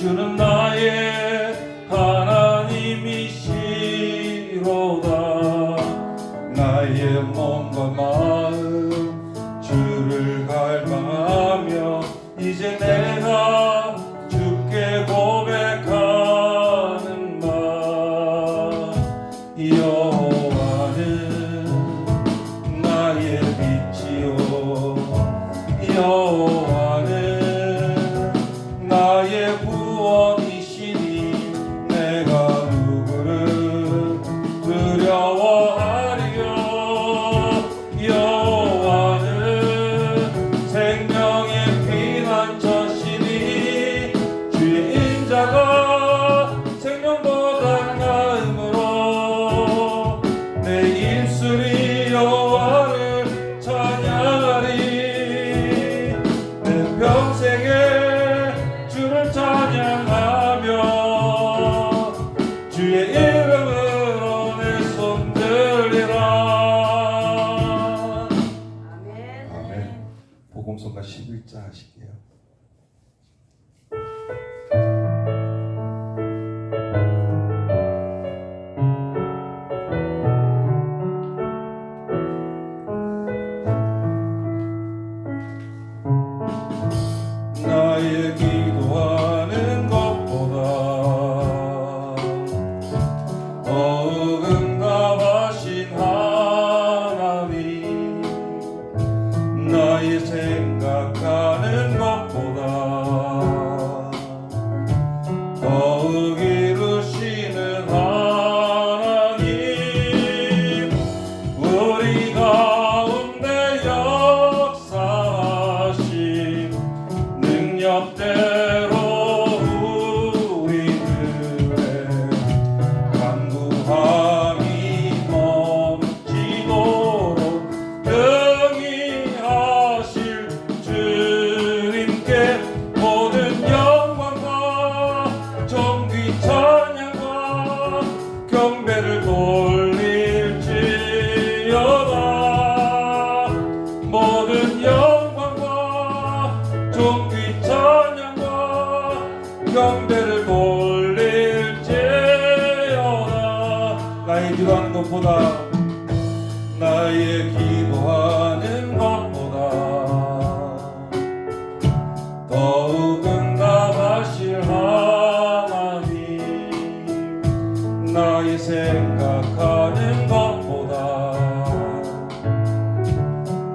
주는 나의 하나님이시로다. 나의 몸과 마음 주를 갈망하며 이제 내가 주께 고백하는 바. 여호와는 나의 빛이요 여호와는 나의 구원이시니 내가 누구를 두려워하리요. 여호와는 생명의 피난처시니 주의 인자가 생명보다 나음으로 내 입술이 여호와를 찬양하리. 내 평생에 주를 찬양하며 주의 이름으로 내 손 들리라. 아멘. 복음성가 11장 하실게요. 나의 기도하는 것보다 더욱 응답하신 하나님, 나의 생각하는 것보다 더욱 이루시는 하나님, 우리 가운데 역사하신 능력대로 우리들의 간구함이 넘치도록 능히 하실 주님께 모든 영광과 존귀 찬양과 경배를 돌릴지어다. 모든 영광과 존귀 찬양과 경배를 돌릴지어다. 나의 기도하는 것보다 나의 기도하는 것보다 더욱 응답하실 하나님, 나의 생각하는 것보다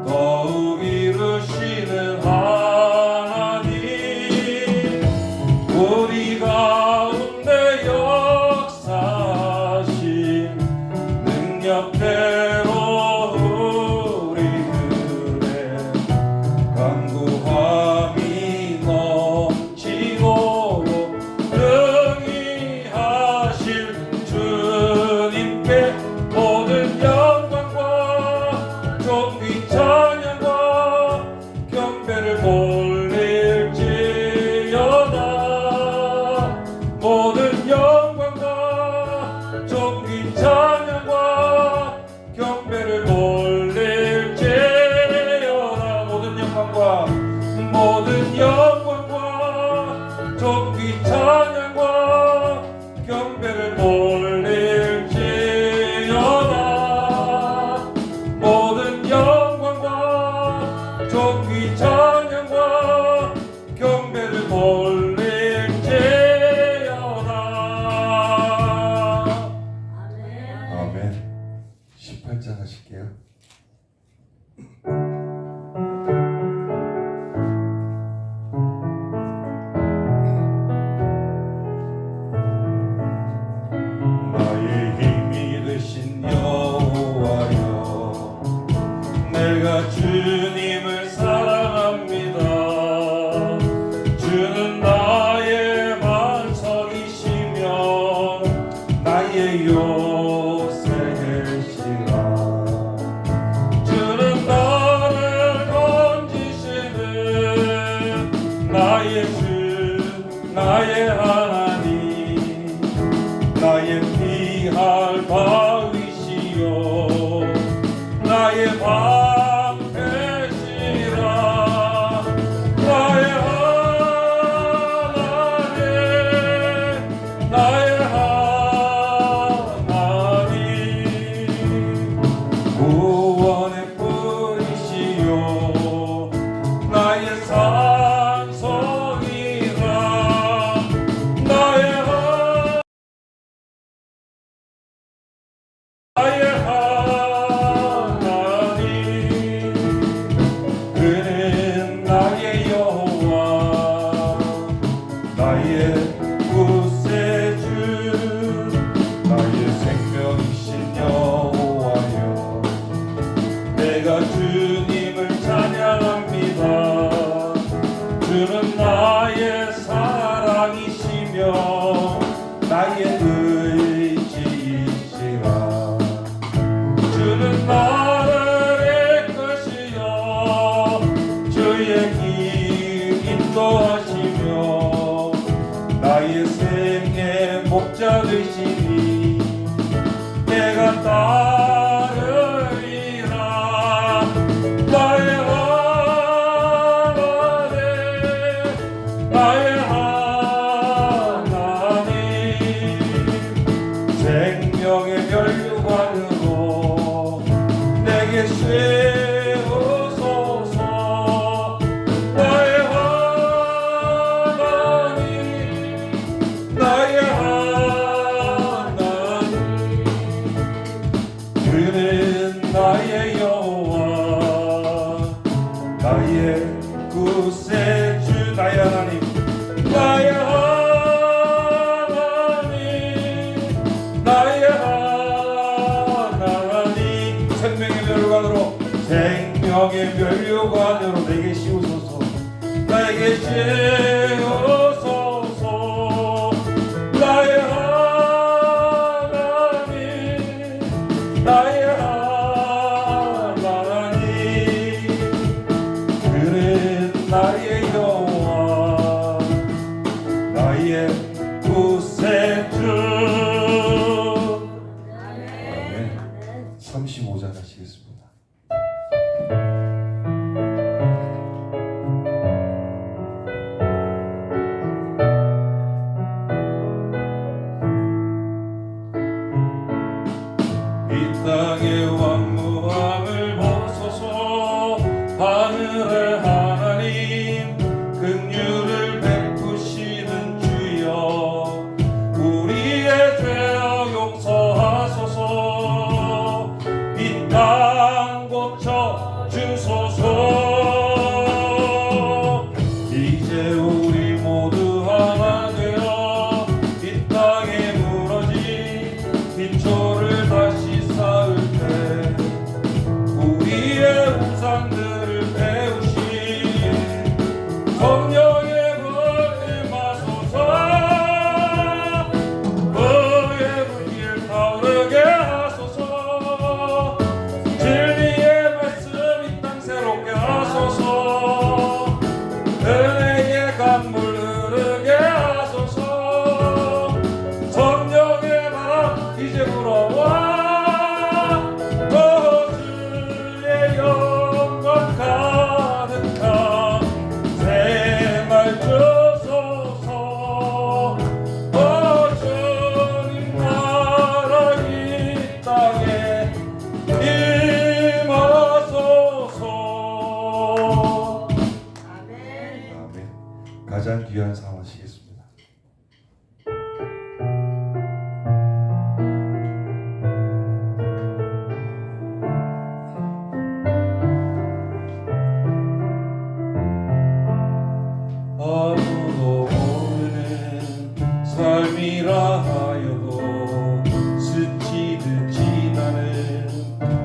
더욱 이루시는 하나님, 우리 가운데 역사하신 능력대로 우리들의 간구함이 넘치도록 능히 하실 주님께 모든 영광과 존귀 찬양과 경배를 돌릴지어다. 모든 영광과 존귀 찬양과 경배를 돌릴지어다. 모든 영광과 존귀 찬양과 경배를 돌릴지어다. 모든 영광과 존귀 찬양과 경배를 돌릴지어다. 아멘. 18장 하실게요. 나의 힘이 되신 여호와여, 내가 주님을 사랑합니다. 주는 나의 반석이시며 나의 요새시라. 주는 나를 건지시는 나의 주, 나의 하나님, 나의 피할 바위시요 나의 방패시라. 나의 하나님, 나의 구세주 나의 생명이신 여호와여 내가 주님을 찬양합니다. 주는 나의 사랑이시며 나의 의지이시라. 주는 나를 이끄시어 주의 길 인도하시며 나의 생의 목자 되시니 내가 따르리라. 나의 하나님 생명의 멸류관으로 내게 세우소서. 나의 하나님 나의 하나님 그는 나의 여호와 나의 구세주 나의 하나님 나의 하나님 나의 하나님 생명의 멸류관으로 내게 씌우소서. 나에게 씌우소서. 나의 하나님 나의 하나님 그는 나의 여호와 나의 구세주. 아멘. 35절 하시겠습니다. 이 땅의 완무함을 벗어서 하늘의 하나님 긍휼을 베푸시는 주여 우리의 죄악 용서하소서. 이 땅 고쳐 주소서. 이제 우리 모두 하나 되어 이 땅에 무너진 빈초를 다시 쌓을 때 우리의 우상들을 배우신 성령의 불 임하소서. 의의 불길 타오르게 하소서. 진리의 말씀 이 땅 새롭게 하소서. 은혜의 강물 흐르게 하소서. 성령의 바람 이제 불어와 주의 영광 가득한 새날 주소서. 주님 나라 이 땅에 임하소서. 아멘. 가장 귀한 삶 하시겠습니다. 아무도 모르는 삶이라 하여도 스치듯 지나는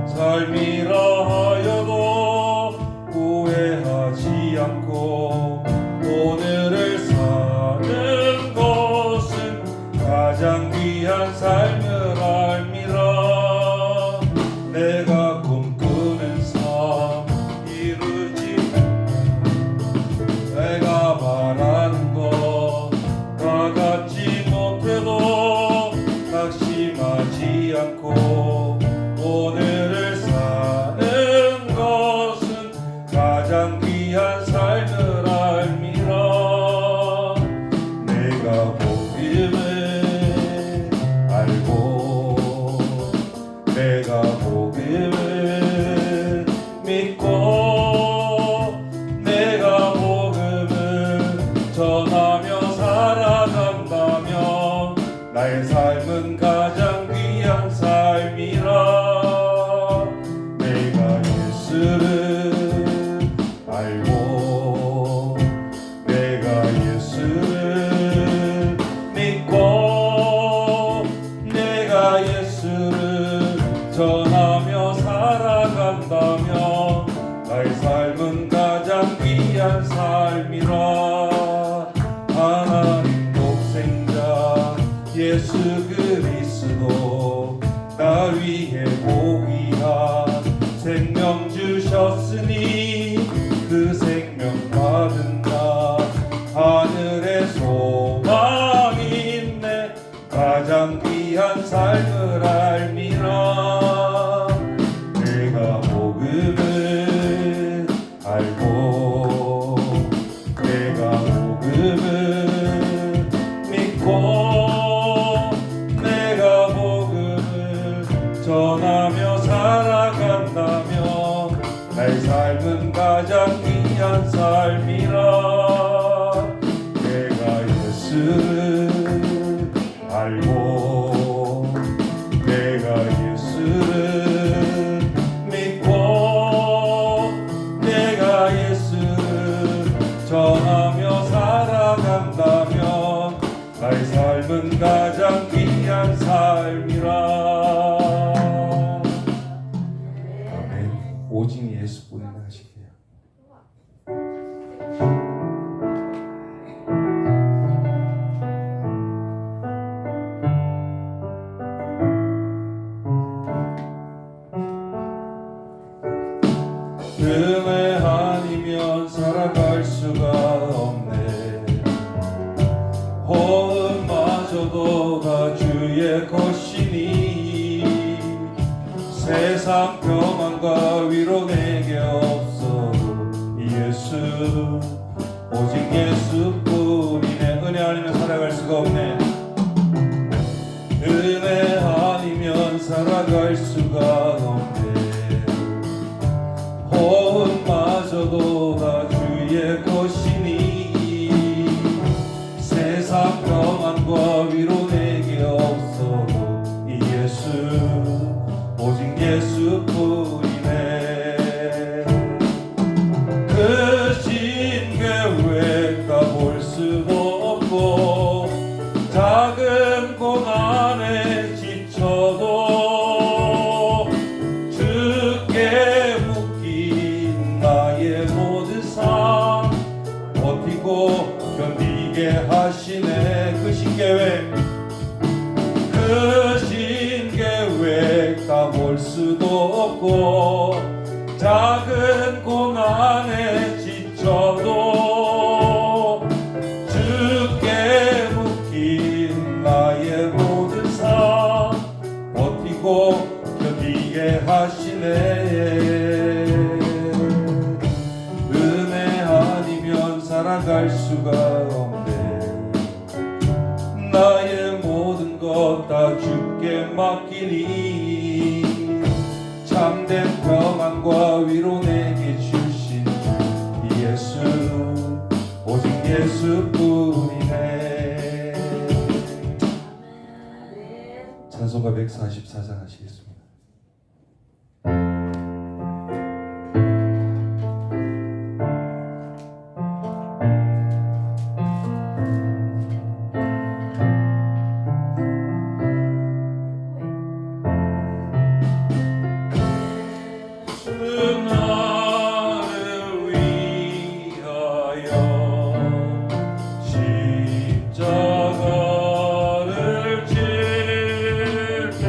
삶이라 하여도 후회하지 않고 오늘을 사는 것은 가장 귀한 삶을 알미라. 내가 꿈꾸는 삶 이루지 내가 바라는 것 다 갖지 못해도 예수 그리스도 나 위해 고귀한 생명 주셨으니 그 생명 받은 나 하늘에 소망 있네. 가장 귀한 삶을 알미라. 내가 복음을 알고 내가 복음을 믿고 내가 복음을 전하며 살아간다면 나의 삶은 가장 귀한 삶이라. 내가 예수를 알고 내가 예수를 믿고 내가 예수를 전하며 살아간다면 나의 삶은 가장 귀한 삶이라. 아멘. 오직 예수뿐이라 하시게요. 은혜 아니면 살아갈 수가 없네. 호흡마저도 다 주의 것이니 세상 평안과 위로 내게 없어도 예수 오직 예수뿐이네. 은혜 아니면 살아갈 수가 없네. 은혜 아니면 살아갈 수가 없네. 호흡마저도 다 주의 것이니 세상 평안과 위로 내게 없어도 이 예수 오직 예수뿐이네. 그 신계획 다 볼 수도 없고 작은 고난에 지쳐도 주께 묶인 나의 모든 삶 버티고 견디게 하시네. 그 신계획 다 볼 수도 없고 작은 고난에 지쳐도 주께 묶인 나의 모든 삶 버티고 견디게 하시네. 은혜 아니면 살아갈 수가 없네. 나의 모든 것 다 주께 맡기니 참된 평안과 위로 내게 주신 주 예수 오직 예수뿐이네. 찬송가 144장 하시겠습니다. 십자가를 질 때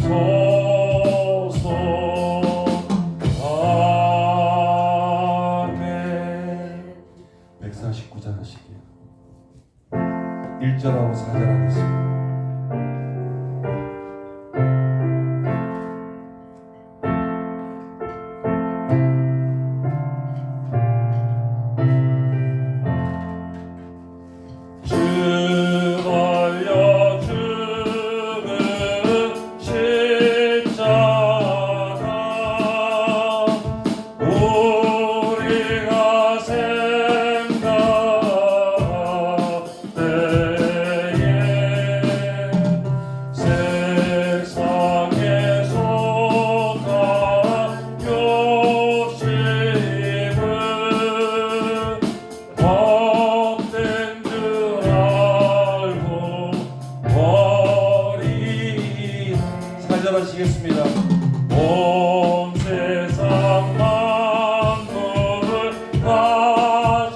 주소서. 아멘. 149절 하실게요. 1절하고 4절 하겠습니다. 하시겠습니다. 온 세상 만물을 가져도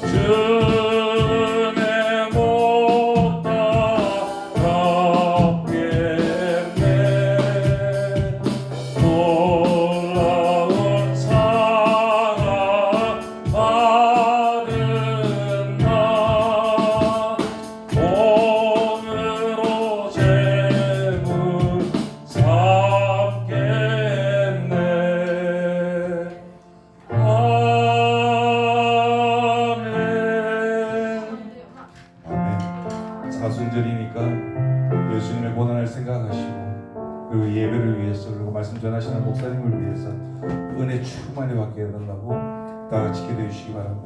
주의 못 따라가겠네. 놀라운 사랑 받은 나 사순절이니까 예수님의 고난을 생각하시고 그리고 예배를 위해서 그리고 말씀 전하시는 목사님을 위해서 은혜 충만히 받게 해달라고 다 같이 기도해 주시기 바랍니다.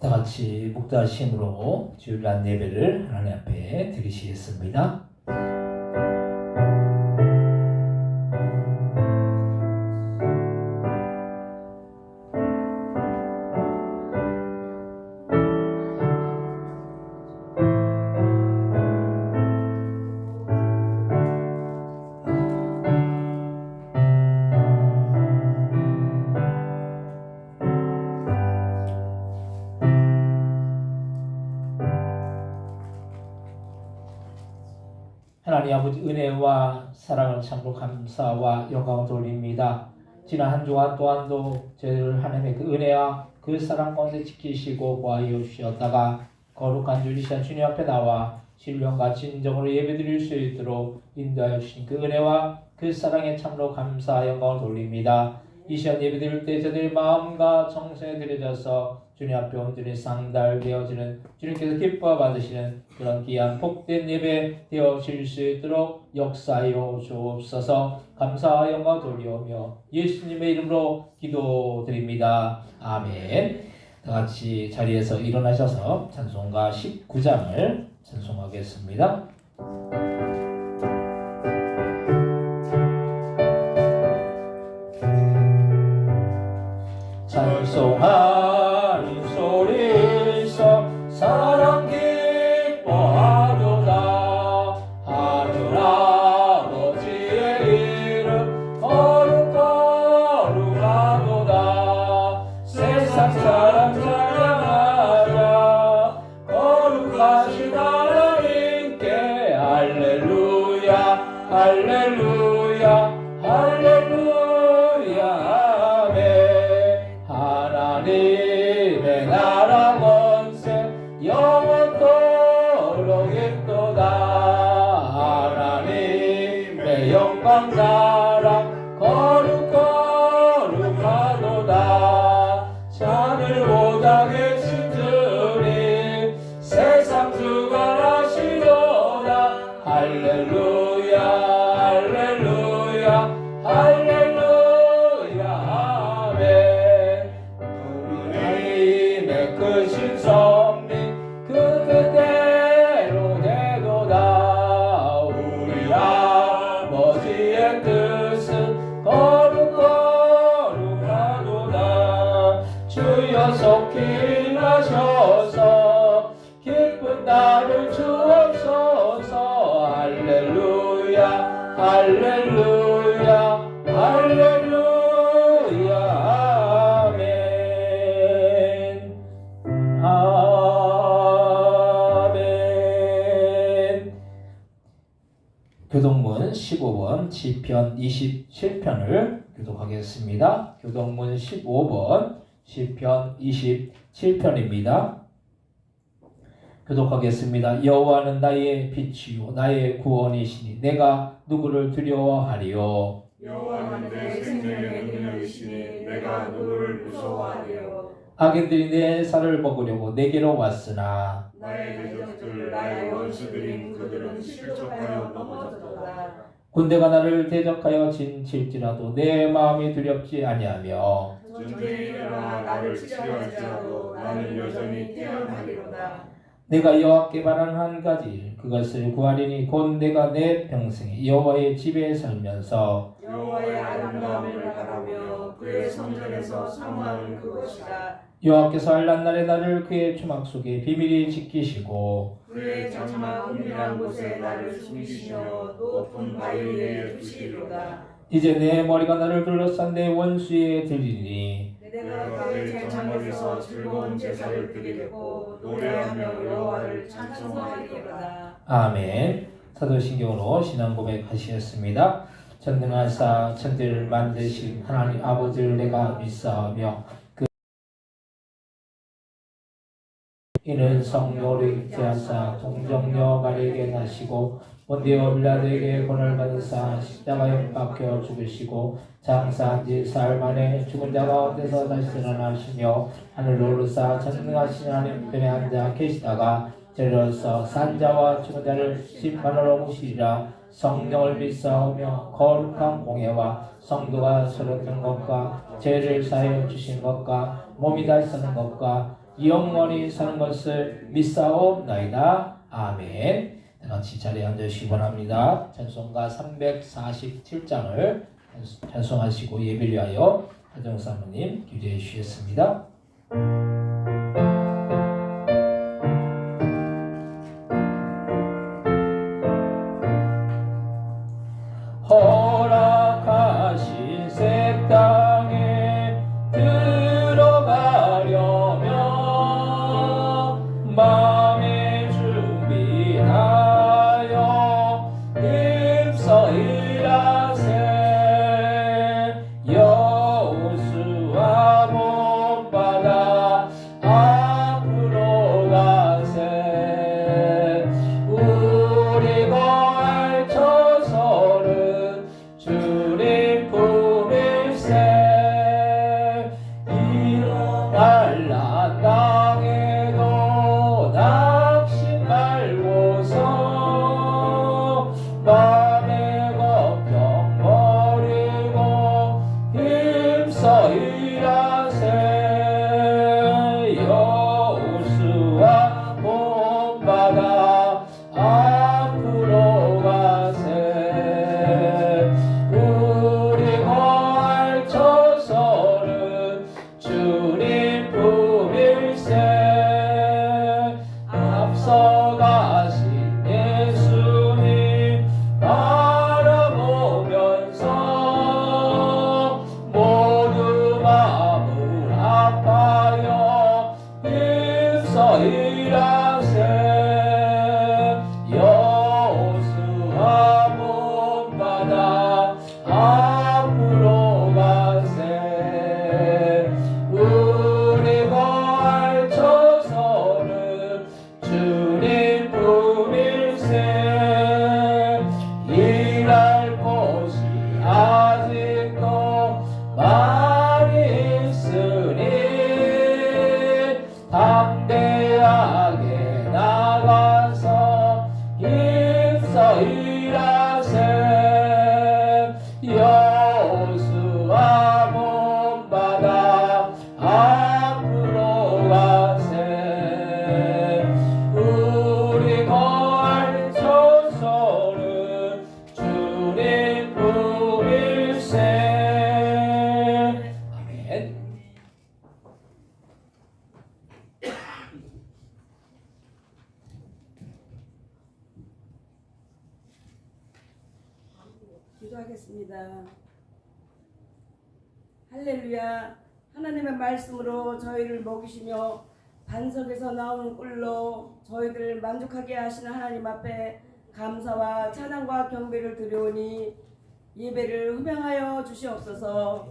다 같이 목도하심으로 주일날 예배를 하나님 앞에 드리시겠습니다. 하나님 아버지 은혜와 사랑을 참으로 감사와 영광을 돌립니다. 지난 한 주간 또한도 저희를 하나님의 그 은혜와 그 사랑 가운데 지키시고 보호하여 주셨다가 거룩한 주일 시간 주님 앞에 나와 신령과 진정으로 예배드릴 수 있도록 인도하여 주신 그 은혜와 그 사랑에 참으로 감사 영광을 돌립니다. 이 시간 예배드릴 때 저들의 마음과 정성에 들여져서 주님 앞에 온전히 상달되어지는 주님께서 기뻐 받으시는 그런 귀한 복된 예배 되어질 수 있도록 역사하여 주옵소서. 감사와 영광 돌리오며 예수님의 이름으로 기도드립니다. 아멘. 다 같이 자리에서 일어나셔서 찬송가 19장을 찬송하겠습니다. 찬송하는 소리서 사랑 기뻐하도다. 하늘 아버지의 이름 거룩거룩하도다. 세상 사람 찬양하자. 거룩하신 하나님께 할렐루야 할렐루야 할렐루야. 하나님의 나라 권세 영원토록 있도다. 하나님의 영광 자랑 거룩거룩하도다. 하늘보다 계신 주님 세상 주관하시도다. 할렐루야 할렐루야 할렐루야. 아멘. 크신 섭리 그 뜻대로 되도다. 할렐루야 할렐루야 아멘 아멘. 교동문 15번 시편 27편을 교독하겠습니다. 교동문 15번 시편 27편입니다. 교독하겠습니다. 여호와는 나의 빛이요 나의 구원이시니 내가 누구를 두려워하리요. 여호와는 내 생명의 능력이시니 내가 누구를 무서워하리요. 악인들이 내 살을 먹으려고 내게로 왔으나 나의 대적들 나의 원수들인 그들은 실족하여 넘어졌도다. 군대가 나를 대적하여 진칠지라도 내 마음이 두렵지 아니하며 전쟁이 일어나 나를 치료할지라도 나는 여전히 태어나리로다. 내가 여호와께 바라는 한 가지 그것을 구하리니 곧 내가 내 평생에 여호와의 집에 살면서 여호와의 아름다움을 바라며 그의 성전에서 사모하는 그것이다. 여호와께서 한낱 날에 나를 그의 주막 속에 비밀히 지키시고 그의 장막 은밀한 곳에 나를 숨기시며 높은 바위 위에 두시리로다. 이제 내 머리가 나를 둘러싼 내 원수에 들리니 내가 그의 장막에서 즐거운 제사를 드리겠고 노래하며 여호와를 찬송하리로다. 아멘. 사도신경으로 신앙 고백하시겠습니다. 전능하사 천지를 만드신 하나님 아버지를 내가 믿사오며 이는 성령을 제하사 동정녀 마리에게 나시고 본디오 빌라도에게 권을 받으사 십자가에 박혀 죽으시고 장사한 지 사흘 만에 죽은 자 가운데서 다시 살아나시며 하늘로 오르사 전능하신 하나님 편에 앉아 계시다가 저리로서 산자와 죽은 자를 심판하러 오시리라. 성령을 믿사오며 거룩한 공예와 성도가 서로 된 것과 죄를 사하여 주신 것과 몸이 다시 사는 것과 영원히 사는 것을 믿사옵나이다. 아멘. 다 같이 자리에 앉으시기 바랍니다. 찬송가 347장을 찬송하시고 예배를 위하여 하정 사모님 기도해 주시겠습니다. 허락하신 새 땅에 들어가려면 마음에 준비하여 읍서일하세. 여호수아 본받아 기도하겠습니다. 할렐루야. 하나님의 말씀으로 저희를 먹이시며 반석에서 나오는 꿀로 저희들을 만족하게 하시는 하나님 앞에 감사와 찬양과 경배를 드려오니 예배를 흠양하여 주시옵소서.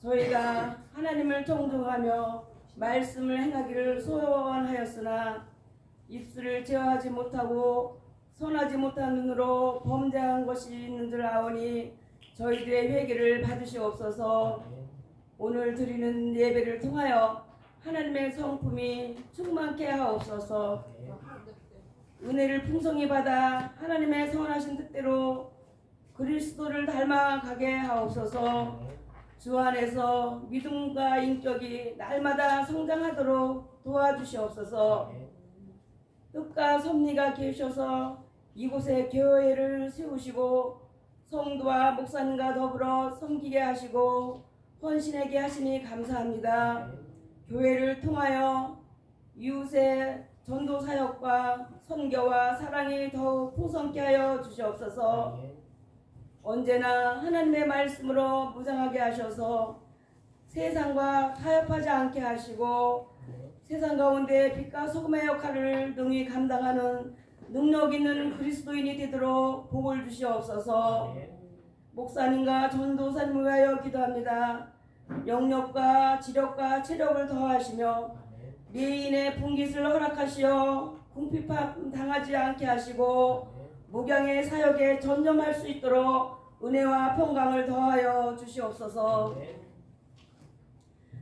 저희가 하나님을 존중하며 말씀을 행하기를 소원하였으나 입술을 제어하지 못하고 선하지 못한 눈으로 범죄한 것이 있는 줄 아오니 저희들의 회개를 받으시옵소서. 오늘 드리는 예배를 통하여 하나님의 성품이 충만케 하옵소서. 은혜를 풍성히 받아 하나님의 선하신 뜻대로 그리스도를 닮아가게 하옵소서. 주 안에서 믿음과 인격이 날마다 성장하도록 도와주시옵소서. 뜻과 섭리가 계셔서 이곳에 교회를 세우시고 성도와 목사님과 더불어 섬기게 하시고 헌신하게 하시니 감사합니다. 교회를 통하여 이웃의 전도 사역과 선교와 사랑이 더욱 풍성케 하여 주시옵소서. 언제나 하나님의 말씀으로 무장하게 하셔서 세상과 타협하지 않게 하시고 세상 가운데 빛과 소금의 역할을 능히 감당하는 능력 있는 그리스도인이 되도록 복을 주시옵소서. 목사님과 전도사님을 위하여 기도합니다. 영력과 지력과 체력을 더하시며 매인의 분깃을 허락하시어 궁핍함 당하지 않게 하시고 목양의 사역에 전념할 수 있도록 은혜와 평강을 더하여 주시옵소서.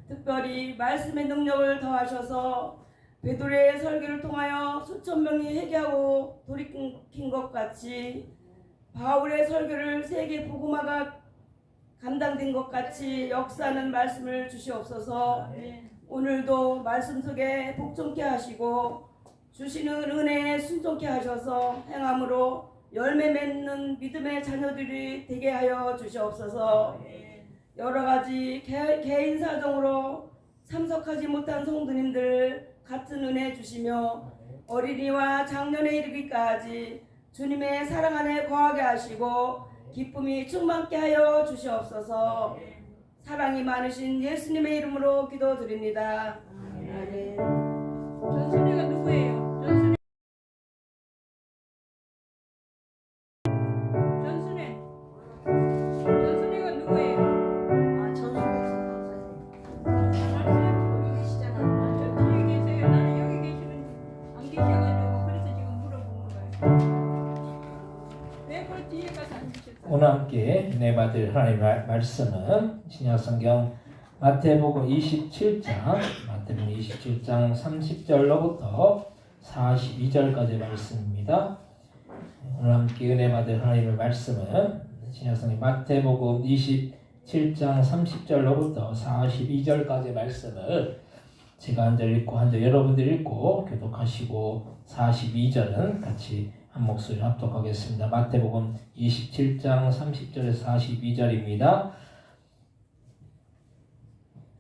특별히 말씀의 능력을 더하셔서 베드로의 설교를 통하여 수천 명이 회개하고 돌이킨 것 같이 바울의 설교를 세계 복음화가 감당된 것 같이 역사하는 말씀을 주시옵소서. 오늘도 말씀 속에 복종케 하시고 주시는 은혜에 순종케 하셔서 행함으로 열매 맺는 믿음의 자녀들이 되게 하여 주시옵소서. 여러 가지 개인 사정으로 참석하지 못한 성도님들 같은 은혜 주시며 어린이와 장년에 이르기까지 주님의 사랑 안에 거하게 하시고 기쁨이 충만케 하여 주시옵소서. 사랑이 많으신 예수님의 이름으로 기도드립니다. 아멘. 전순이가 누구예요? 전순이가 누구예요? 아, 전수 여기 계시잖아. 저 뒤에 계세요. 나는 여기 계시는 안 계셔가지고 그래서 지금 물어보는 거예요. 왜 그 뒤에 가서 앉으셨어요? 오늘 함께 은혜 받을 하나님의 말씀은 신약성경 마태복음 27장 30절로부터 42절까지 말씀입니다. 오늘 함께 은혜 받을 하나님의 말씀은 신약성경 마태복음 27장 30절로부터 42절까지 말씀을 제가 한 절 읽고 한 절 여러분들 읽고 교독하시고 42절은 같이 한 목소리 합독하겠습니다. 마태복음 27장 30절에서 42절입니다.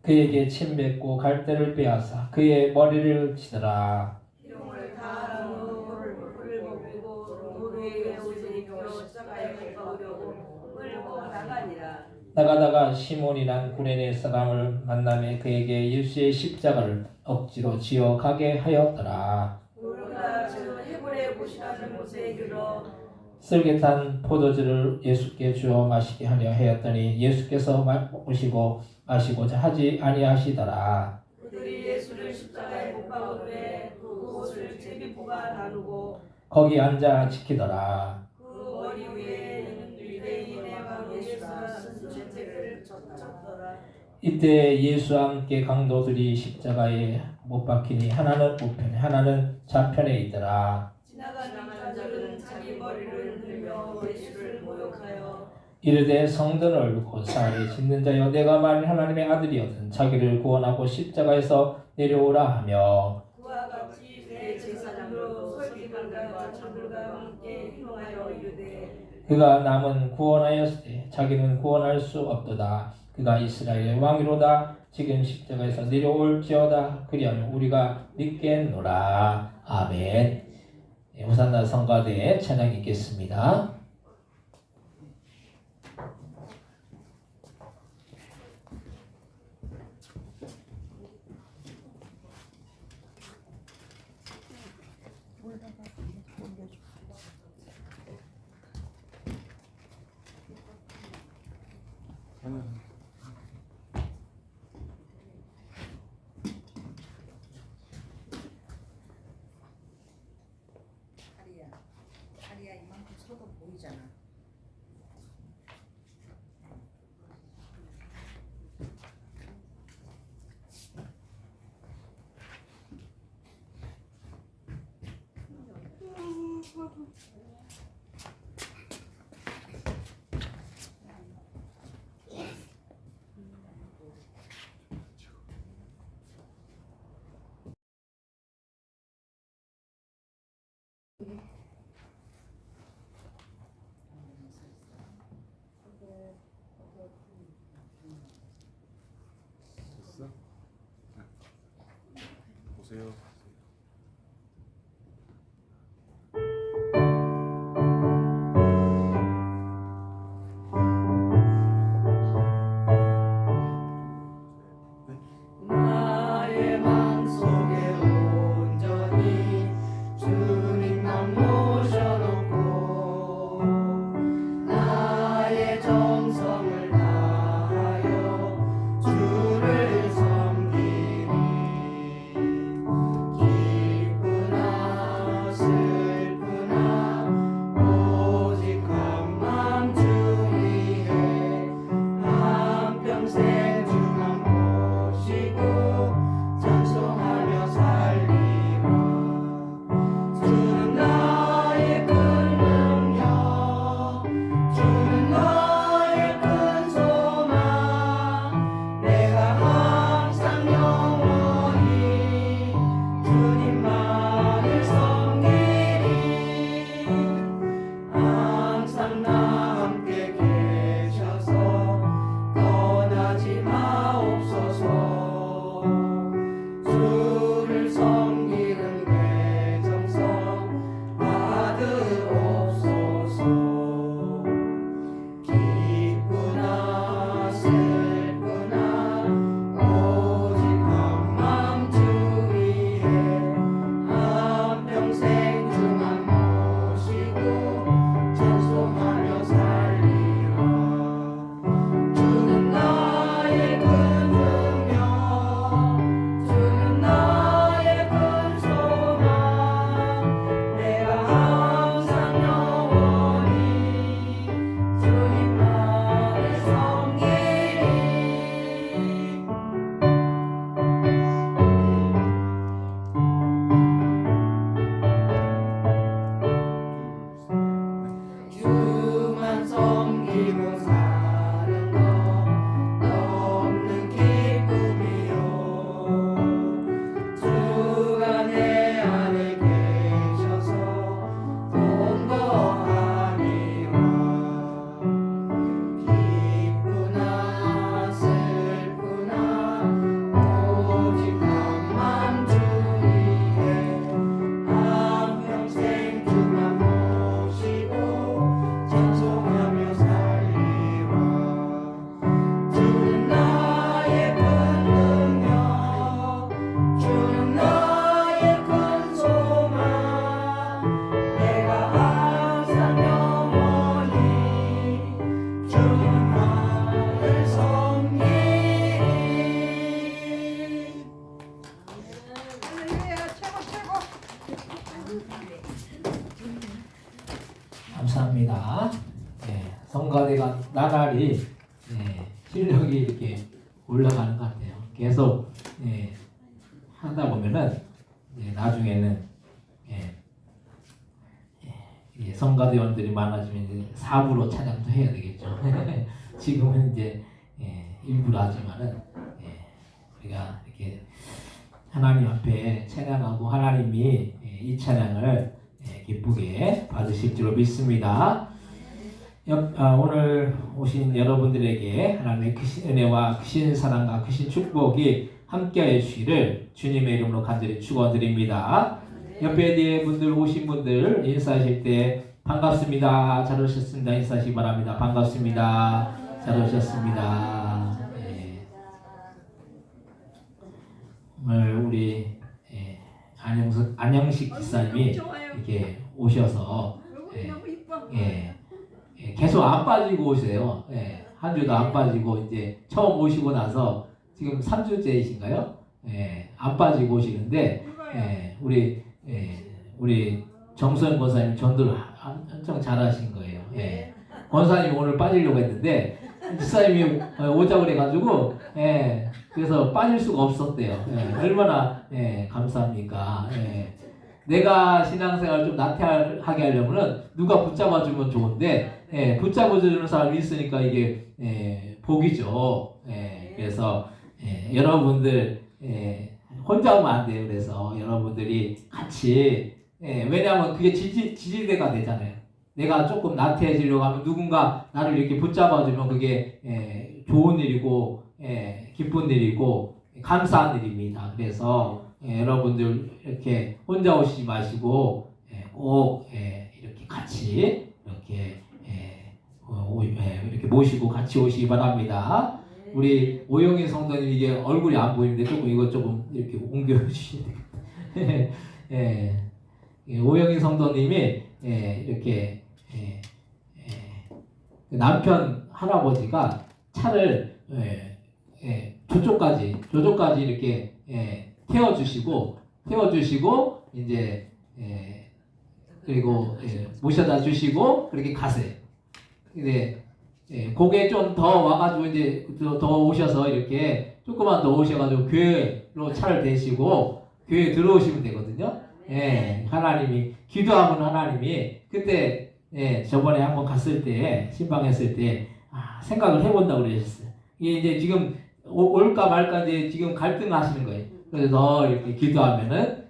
그에게 침 뱉고 갈대를 빼앗아 그의 머리를 치더라. 비용을 다하는 물을 먹이고 노루의 옷을 입혀 십자가에 못 박으려고 끌고 나가니라. 나가다가 시몬이란 구레네 사람을 만나매 그에게 예수의 십자가를 억지로 지어 가게 하였더라. 그러나 그 해골의 곳이라는 곳에 이르러 쓸개탄 포도주를 예수께 주어 마시게 하려 하였더니 예수께서 보시고 마시고자 하지 아니하시더라. 그들이 예수를 십자가에 못 박으되 그 옷을 제비포가 나누고 거기 앉아 지키더라. 그 머리 위에 유대인의 왕 예수가 쓴 죄책을 쳤더라. 이때 예수와 함께 강도들이 십자가에 못 박히니 하나는 우편에 하나는 좌편에 있더라. 지나가는 자들은 자기 머리를 흔들며 예수를 모욕하여 이르되 성전을 고사하게 짓는 자여 내가 만일 하나님의 아들이었든 자기를 구원하고 십자가에서 내려오라 하며 그와 같이 내 제사장으로 설기관과 장들과 함께 행하여 이르되 그가 남은 구원하였으되 자기는 구원할 수 없도다. 그가 이스라엘의 왕이로다. 지금 십자가에서 내려올지어다. 그리하면 우리가 믿겠노라. 아멘. 호산나 성가대에 찬양 있겠습니다. 다리야 이만큼 서도 보이잖아. 됐어? 보세요. 나의 마음속에 온전히 주님만 모셔놓고 나의 정성을 다하여 주를 섬기리. 기쁘나 슬프나 오직 한맘 주 위에 한평생 주만 모시고 찬송하며 살리라. 주는 나의 큰 능력, 주는 나의 큰 소망. 내가 항상 영원히 주님만을 섬기리. 항상 나 함께 계셔서 떠나지 마옵소서. 주를 섬기는 내 정성 받으옵소서. 기쁘나 슬프나 오직 한맘 주 위에 한평생 주만 모시고 찬송하며 살리라. 주는 나의 큰 능력, 주는 나의 큰 소망. 내가 항상 영원히 주님만을 섬기리. 주만 섬기고 사는 것 없는 기쁨이요. 주가 내 안에 계셔서 공고함이라. 기쁘나 슬프나 오직 한맘 주 위에 한평생 주만 모시고 찬송하며 살리라. 주는 나의 큰 능력, 주는 나의 큰 소망. 내가 항상 영원히 주님만을 섬기리. 할렐루야 최고 최고. 감사합니다. 예, 성가대가 나날이 실력이 이렇게 올라가는 것 같아요. 계속 하다 보면은 나중에는 성가대원들이 많아지면 이제 사부로 찬양도 해야 되겠죠. 지금은 이제 일부러 하지만은 우리가 이렇게 하나님 앞에 찬양하고 하나님이 이 찬양을 기쁘게 받으실 줄로 믿습니다. 오늘 오신 여러분들에게 하나님의 크신 은혜와 크신 사랑과 크신 축복이 함께하여 주시기를 주님의 이름으로 간절히 축원드립니다. 옆에 뒤에 분들 오신 분들 인사하실 때 반갑습니다. 잘 오셨습니다. 인사하시기 바랍니다. 반갑습니다. 잘 오셨습니다. 오늘 우리 안영식 기사님이 이렇게 오셔서 너무 이뻐. 계속 안 빠지고 오세요. 한 주도 안 빠지고 이제 처음 오시고 나서 지금 3주째이신가요? 예, 안 빠지고 오시는데 우리 정소영 권사님 전도를 엄청 잘하신 거예요. 예. 권사님이 오늘 빠지려고 했는데 집사님이 오자고 그래가지고 그래서 빠질 수가 없었대요. 얼마나 감사합니까? 내가 신앙생활 좀 나태하게 하려면은 누가 붙잡아주면 좋은데 붙잡아주는 사람이 있으니까 이게 복이죠. 그래서 여러분들 혼자 오면 안 돼요. 그래서 여러분들이 같이 왜냐하면 그게 지지대가 되잖아요. 내가 조금 나태해지려고 하면 누군가 나를 이렇게 붙잡아주면 그게 좋은 일이고 기쁜 일이고 감사한 일입니다. 그래서 여러분들 이렇게 혼자 오시지 마시고 꼭 이렇게 같이 이렇게 모시고 같이 오시기 바랍니다. 우리 오영희 성도님 이게 얼굴이 안 보이는데 이거 조금 이렇게 옮겨 주셔야 되겠다. 오영희 성도님이 이렇게 남편 할아버지가 차를 저쪽까지 이렇게 태워주시고 이제 그리고 모셔다 주시고 그렇게 가세요. 근데 그게 좀 더 와가지고 이제 더 오셔서 이렇게 조금만 더 오셔가지고 교회로 차를 대시고 교회에 들어오시면 되거든요. 하나님이 기도하면 하나님이 그때 저번에 한번 갔을 때 신방했을 때 생각을 해본다고 그러셨어요. 이게 이제 지금 올까 말까 이제 지금 갈등하시는 거예요. 그래서 더 이렇게 기도하면은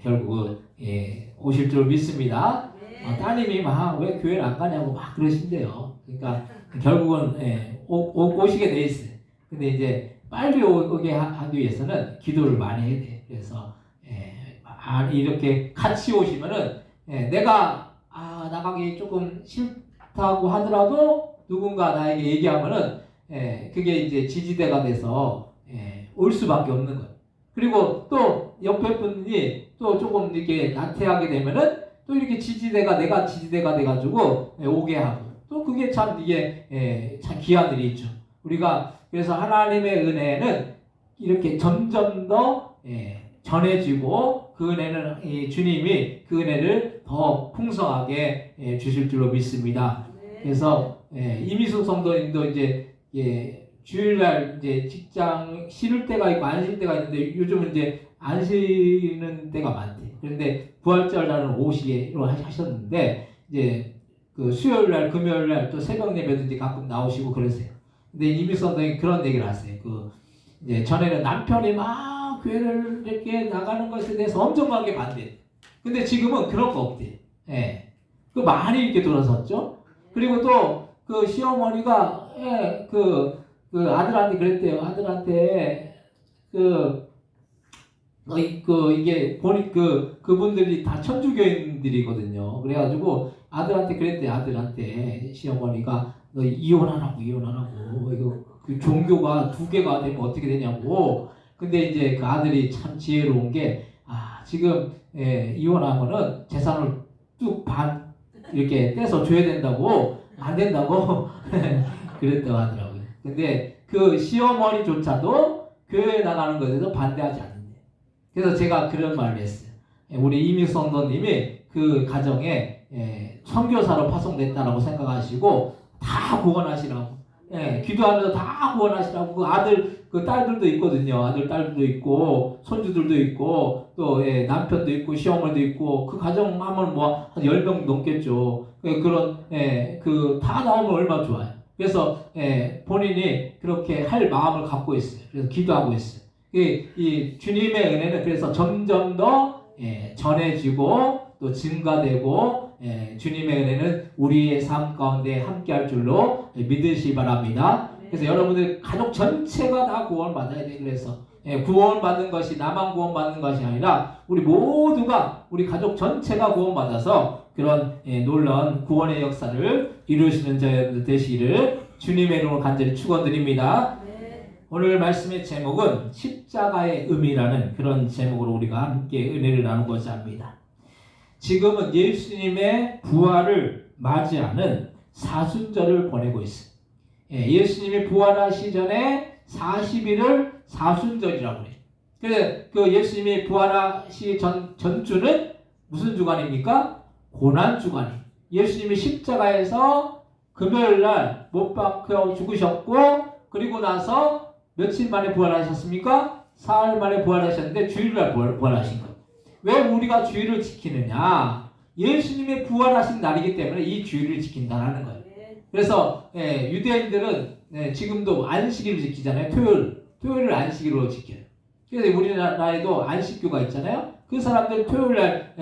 결국은 오실 줄 믿습니다. 따님이 막 왜 교회를 안 가냐고 막 그러신대요. 그러니까 결국은 오시게 돼 있어요. 근데 이제 빨리 오게 하기 위해서는 기도를 많이 해야 돼. 그래서 이렇게 같이 오시면은 내가 나가기 조금 싫다고 하더라도 누군가 나에게 얘기하면은 그게 이제 지지대가 돼서 올 수밖에 없는 거예요. 그리고 또 옆에 분이 또 조금 이렇게 나태하게 되면은 또 이렇게 내가 지지대가 돼가지고 오게 하고 또 그게 참 이게 참 귀한 일이 있죠. 우리가 그래서 하나님의 은혜는 이렇게 점점 더 전해지고 그 은혜는 주님이 그 은혜를 더 풍성하게 주실 줄로 믿습니다. 그래서 이미숙 성도님도 이제 주일날 이제 직장 쉬는 때가 있고 안 쉴 때가 있는데 요즘은 이제 안 쉬는 때가 많대요. 그런데 부활절날은 오시기로 하셨는데 이제 그 수요일날, 금요일날 또 새벽 예배도 이제 가끔 나오시고 그러세요. 근데 이미숙 성도님 그런 얘기를 하세요. 이제 전에는 남편이 막 교회를 이렇게 나가는 것에 대해서 엄청나게 반대. 근데 지금은 그런 거 없대. 그 많이 이렇게 돌아섰죠. 그리고 또 그 시어머니가 그 아들한테 그랬대요. 아들한테 이게 보니 그분들이 다 천주교인들이거든요. 그래가지고 아들한테 그랬대요. 아들한테 시어머니가 너 이혼하라고 이거 그 종교가 두 개가 되면 어떻게 되냐고. 근데 이제 그 아들이 참 지혜로운 게 지금 이혼하면은 재산을 뚝 반 이렇게 떼서 줘야 된다고 안 된다고 그랬다고 하더라고요. 근데 그 시어머니조차도 교회에 나가는 것에 대해서 반대하지 않는데. 그래서 제가 그런 말을 했어요. 우리 이미숙 성도님이 그 가정에 선교사로 파송됐다라고 생각하시고 다 구원하시라고. 기도하면서 다 구원하시라고. 그 아들, 그 딸들도 있거든요. 아들, 딸들도 있고, 손주들도 있고, 또, 남편도 있고, 시어머니도 있고, 그 가정 하면 뭐, 한 10명 넘겠죠. 다 나오면 얼마나 좋아요. 그래서, 본인이 그렇게 할 마음을 갖고 있어요. 그래서 기도하고 있어요. 이 주님의 은혜는 그래서 점점 더, 전해지고, 또 증가되고, 주님의 은혜는 우리의 삶 가운데 함께 할 줄로 믿으시기 바랍니다. 그래서 여러분들 가족 전체가 다 구원받아야 돼요. 그래서 구원받는 것이 나만 구원받는 것이 아니라 우리 모두가 우리 가족 전체가 구원받아서 그런 놀라운 구원의 역사를 이루시는 자들 되시기를 주님의 이름으로 간절히 축원드립니다. 오늘 말씀의 제목은 십자가의 의미라는 그런 제목으로 우리가 함께 은혜를 나누고자 합니다. 지금은 예수님의 부활을 맞이하는 사순절을 보내고 있습니다. 예수님이 부활하시 전에 40일을 사순절이라고 그래요. 그래서 그 예수님이 부활하시 전주는 무슨 주간입니까? 고난 주간이. 예수님이 십자가에서 금요일 날 못 박혀 죽으셨고, 그리고 나서 며칠 만에 부활하셨습니까? 사흘 만에 부활하셨는데 주일날 부활하신 거예요. 왜 우리가 주일을 지키느냐? 예수님의 부활하신 날이기 때문에 이 주일을 지킨다는 거예요. 그래서 유대인들은 지금도 안식일을 지키잖아요. 토요일을 안식일로 지켜요. 그래서 우리나라에도 안식교가 있잖아요. 그 사람들 토요일날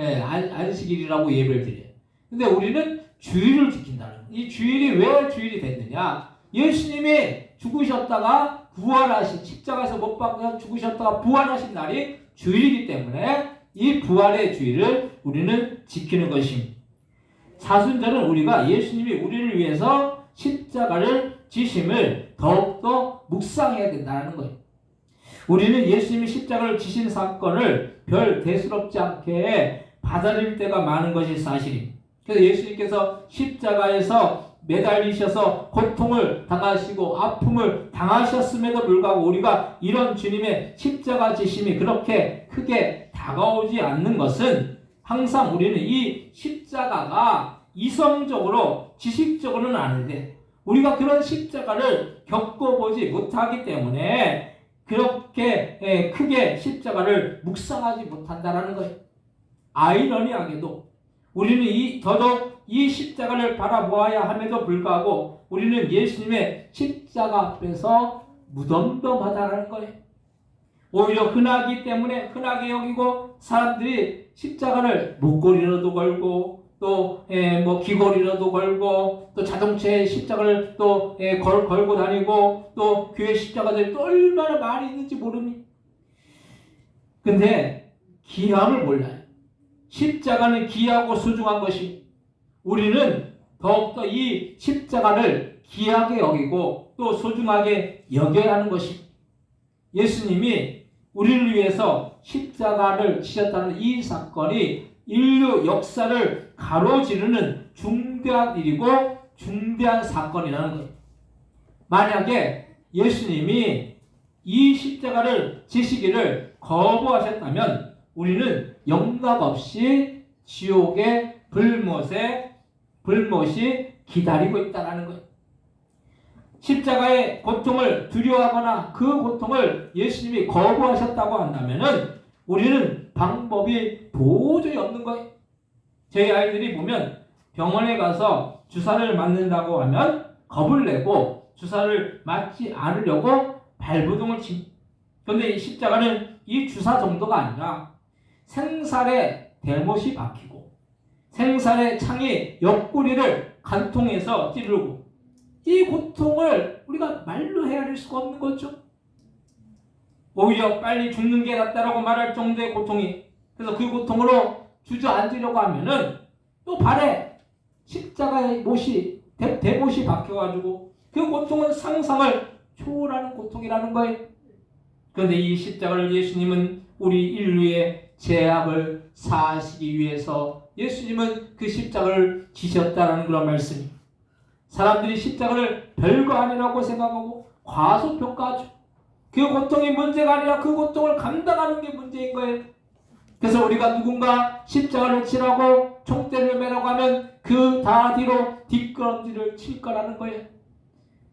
안식일이라고 예배를 드려요. 근데 우리는 주일을 지킨다는 거예요. 이 주일이 왜 주일이 됐느냐? 예수님이 죽으셨다가 부활하신, 십자가에서 못 박혀 죽으셨다가 부활하신 날이 주일이기 때문에 이 부활의 주일을 우리는 지키는 것입니다. 사순절은 우리가 예수님이 우리를 위해서 십자가를 지심을 더욱더 묵상해야 된다는 거예요. 우리는 예수님이 십자가를 지신 사건을 별 대수롭지 않게 받아들일 때가 많은 것이 사실입니다. 그래서 예수님께서 십자가에서 매달리셔서 고통을 당하시고 아픔을 당하셨음에도 불구하고 우리가 이런 주님의 십자가 지심이 그렇게 크게 다가오지 않는 것은 항상 우리는 이 십자가가 이성적으로 지식적으로는 아는데 우리가 그런 십자가를 겪어보지 못하기 때문에 그렇게 크게 십자가를 묵상하지 못한다라는 거예요. 아이러니하게도 우리는 더더욱 이 십자가를 바라보아야 함에도 불구하고 우리는 예수님의 십자가 앞에서 무덤덤하다라는 거예요. 오히려 흔하기 때문에 흔하게 여기고 사람들이 십자가를 목걸이로도 걸고 또 귀걸이로도 걸고 또 자동차에 십자가를 또 걸고 다니고 또 교회 십자가들이 또 얼마나 많이 있는지 모르니. 근데 귀함을 몰라요. 십자가는 귀하고 소중한 것이 우리는 더욱더 이 십자가를 귀하게 여기고 또 소중하게 여겨야 하는 것입니다. 예수님이 우리를 위해서 십자가를 지셨다는 이 사건이 인류 역사를 가로지르는 중대한 일이고 중대한 사건이라는 거예요. 만약에 예수님이 이 십자가를 지시기를 거부하셨다면 우리는 영락 없이 지옥의 불못이 기다리고 있다는 거예요. 십자가의 고통을 두려워하거나 그 고통을 예수님이 거부하셨다고 한다면 우리는 방법이 도저히 없는 거예요. 저희 아이들이 보면 병원에 가서 주사를 맞는다고 하면 겁을 내고 주사를 맞지 않으려고 발부동을 칩니다. 그런데 이 십자가는 이 주사 정도가 아니라 생살에 대못이 박히고 생살의 창이 옆구리를 간통해서 찌르고 이 고통을 우리가 말로 헤아릴 수가 없는 거죠. 오히려 빨리 죽는 게 낫다라고 말할 정도의 고통이. 그래서 그 고통으로 주저앉으려고 하면은 또 발에 십자가의 못이 대못이 박혀가지고 그 고통은 상상을 초월하는 고통이라는 거예요. 그런데 이 십자가를 예수님은 우리 인류의 죄악을 사하시기 위해서 예수님은 그 십자가를 지셨다는 그런 말씀입니다. 사람들이 십자가를 별거 아니라고 생각하고 과소평가하죠. 그 고통이 문제가 아니라 그 고통을 감당하는 게 문제인 거예요. 그래서 우리가 누군가 십자가를 치라고 총대를 매라고 하면 그 다 뒤로 뒷걸음질을 칠 거라는 거예요.